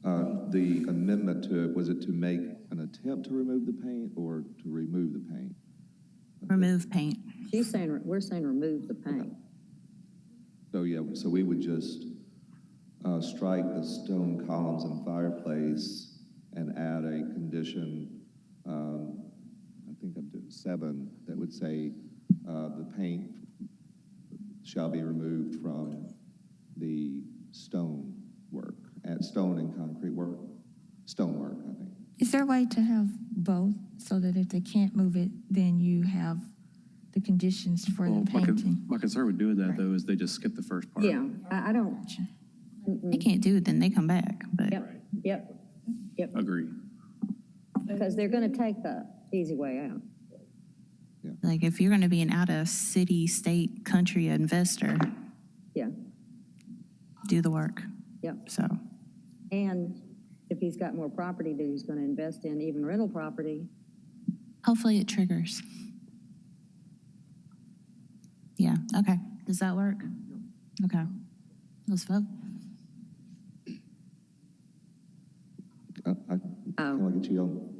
the amendment to it, was it to make an attempt to remove the paint or to remove the paint? Remove paint. She's saying, we're saying remove the paint. So, yeah, so we would just strike the stone columns and fireplace and add a condition, I think I'm doing 7, that would say the paint shall be removed from the stone work, stone and concrete work, stone work, I think. Is there a way to have both so that if they can't move it, then you have the conditions for the painting? My concern with doing that, though, is they just skip the first part. Yeah, I don't. They can't do it, then they come back. But Yep. Agree. Because they're going to take the easy way out. like if you're going to be an out of city, state, country investor, Yeah. do the work. Yep. So And if he's got more property that he's going to invest in, even rental property. hopefully it triggers. Yeah. Okay. Does that work? Okay. Let's vote. Can I get you on?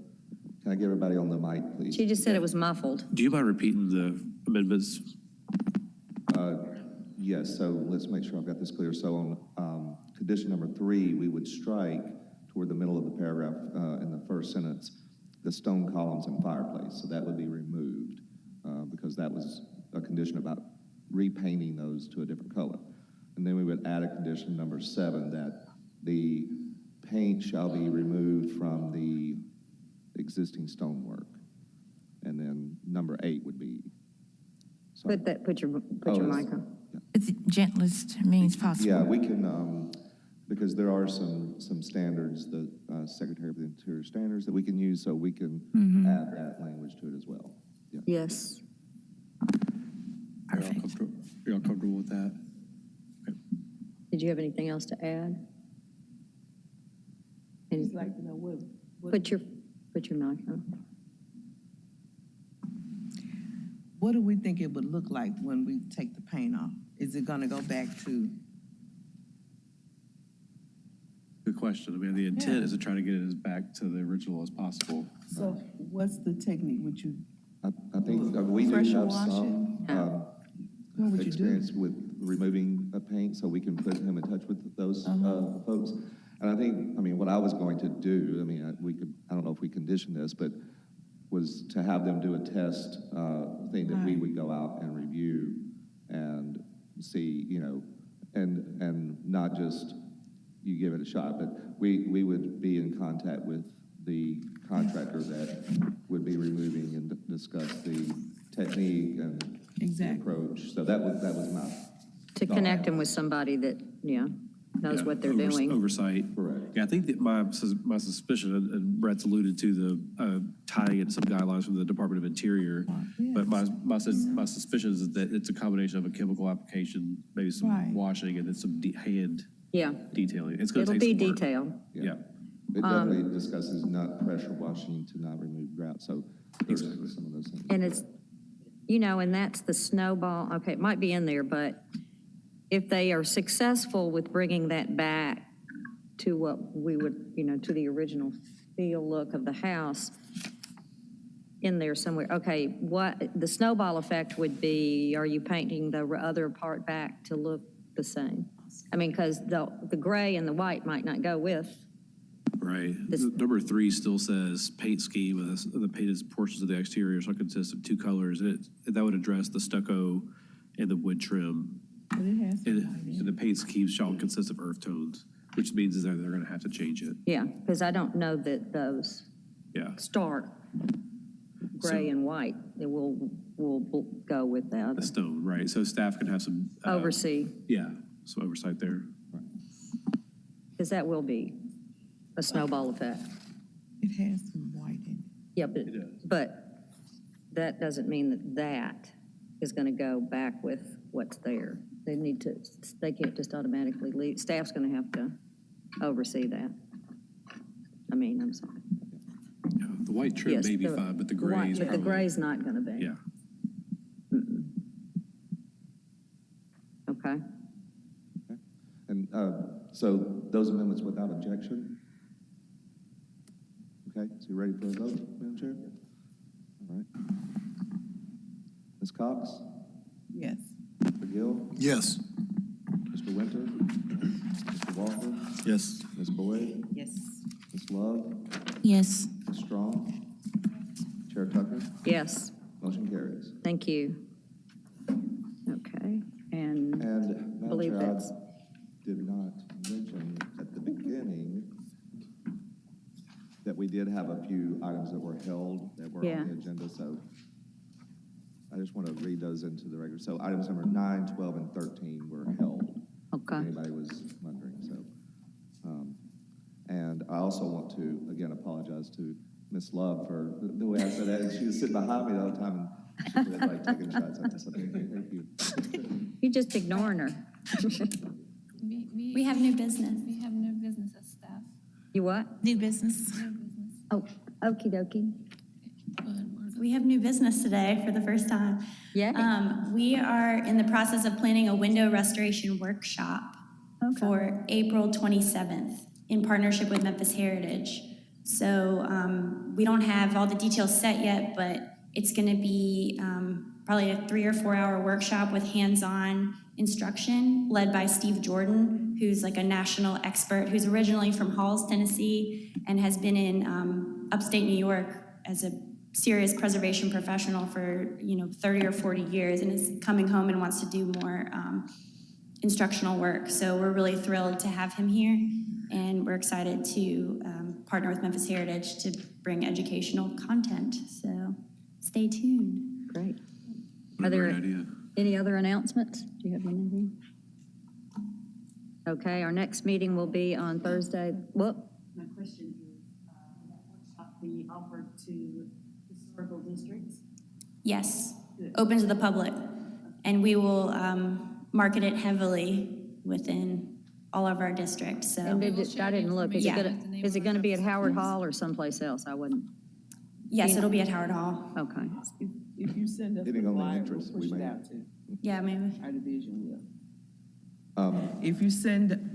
Can I get everybody on the mic, please? She just said it was muffled. Do you mind repeating the amendments? Yes, so let's make sure I've got this clear. So on condition number 3, we would strike toward the middle of the paragraph in the first sentence, the stone columns and fireplace. So that would be removed because that was a condition about repainting those to a different color. And then we would add a condition number 7 that the paint shall be removed from the existing stonework. And then number 8 would be. Sorry. Put your mic on. It's gentlest means possible. Yeah, we can, because there are some standards, the Secretary of the Interior standards that we can use, so we can add that language to it as well. Yeah. Yes. Perfect. Are y'all comfortable with that? Did you have anything else to add? I'd like to know what Put your mic on. What do we think it would look like when we take the paint off? Is it gonna go back to? Good question. I mean, the intent is to try to get it as back to the original as possible. So what's the technique? Would you? I think we do Pressure have washing? some What would you do? experience with removing a paint, so we can put him in touch with those folks. And I think, I mean, what I was going to do, I mean, I don't know if we conditioned this, but was to have them do a test thing that we would go out and review and see, you know, and not just you give it a shot, but we would be in contact with the contractor that would be removing and discuss the technique and the approach. So that was my To connect him with somebody that, knows what they're doing. Oversight. Correct. Yeah, I think that my suspicion, and Brett's alluded to the tying it to some guidelines from the Department of Interior, but my suspicion is that it's a combination of a chemical application, maybe some washing, and then some hand detailing. It's going to It'll take be some work. detailed. Yeah. It definitely discusses not pressure washing to not remove grout. So there's some of those things. And it's, and that's the snowball. Okay, it might be in there, but if they are successful with bringing that back to what we would, to the original feel look of the house in there somewhere. Okay, what the snowball effect would be, are you painting the other part back to look the same? I mean, because the gray and the white might not go with. Right. Number 3 still says paint scheme of the painted portions of the exterior shall consist of 2 colors, and that would address the stucco and the wood trim. But it has to And the paint scheme shall consist of earth tones. which means that they're going to have to change it. Yeah, because I don't know that those Yeah. stark gray So- and white, it will go with the The other. stone, right? So staff can have some. Oversee, Yeah, some oversight there. because that will be a snowball effect. It has some white in it. Yeah, but that doesn't mean that that is going to go back with what's there. They can't just automatically leave. Staff's going to have to oversee that. I'm sorry. Yeah, the white trim Yes, may be the- fine, but the the gray white- is But the probably. gray's not going to be. Yeah. Okay. And so those amendments without objection? Okay, so you ready for a vote, Madam Chair? All right. Ms. Cox? Yes. Mr. Gill? Yes. Mr. Winter? Mr. Walker? Yes. Ms. Boyd? Yes. Ms. Love? Yes. Ms. Strong? Chair Tucker? Yes, Motion carries. thank you. Okay, and And Madam believe Chair, that's- I did not mention at the beginning that we did have a few items that were held that were Yeah. on the agenda, so I just want to read those into the record. So items number 9, 12, and 13 were held. Okay. If anybody was wondering, so. And I also want to, again, apologize to Ms. Love for the way I said that. She was sitting behind me the whole time and she was like taking shots at us. Okay, thank you. you're just ignoring her. We have new business. We have new business as staff. You what? New business. Oh, okie dokie. We have new business today for the first time. Yeah. We are in the process of planning a window restoration workshop for April 27th in partnership with Memphis Heritage. So we don't have all the details set yet, but it's going to be probably a 3 or 4 hour workshop with hands-on instruction led by Steve Jordan, who's like a national expert, who's originally from Halls, Tennessee, and has been in upstate New York as a serious preservation professional for 30 or 40 years, and is coming home and wants to do more instructional work. So we're really thrilled to have him here, and we're excited to partner with Memphis Heritage to bring educational content. So stay tuned. Great. What Are a there great idea. any other announcements? Do you have anything? Okay, our next meeting will be on Thursday. Well, My question is, that workshop be offered to historical districts? Yes, open to the public, and we will market it heavily within all of our districts. So and I didn't look. Is it going to be at Howard Schools. Hall or someplace else? I wouldn't. Yes, it'll be at Howard Hall. Okay. If you send us the Getting on the flyer, interest, we'll we push it may- out too. Yeah, maybe. Our division will. Um, If you send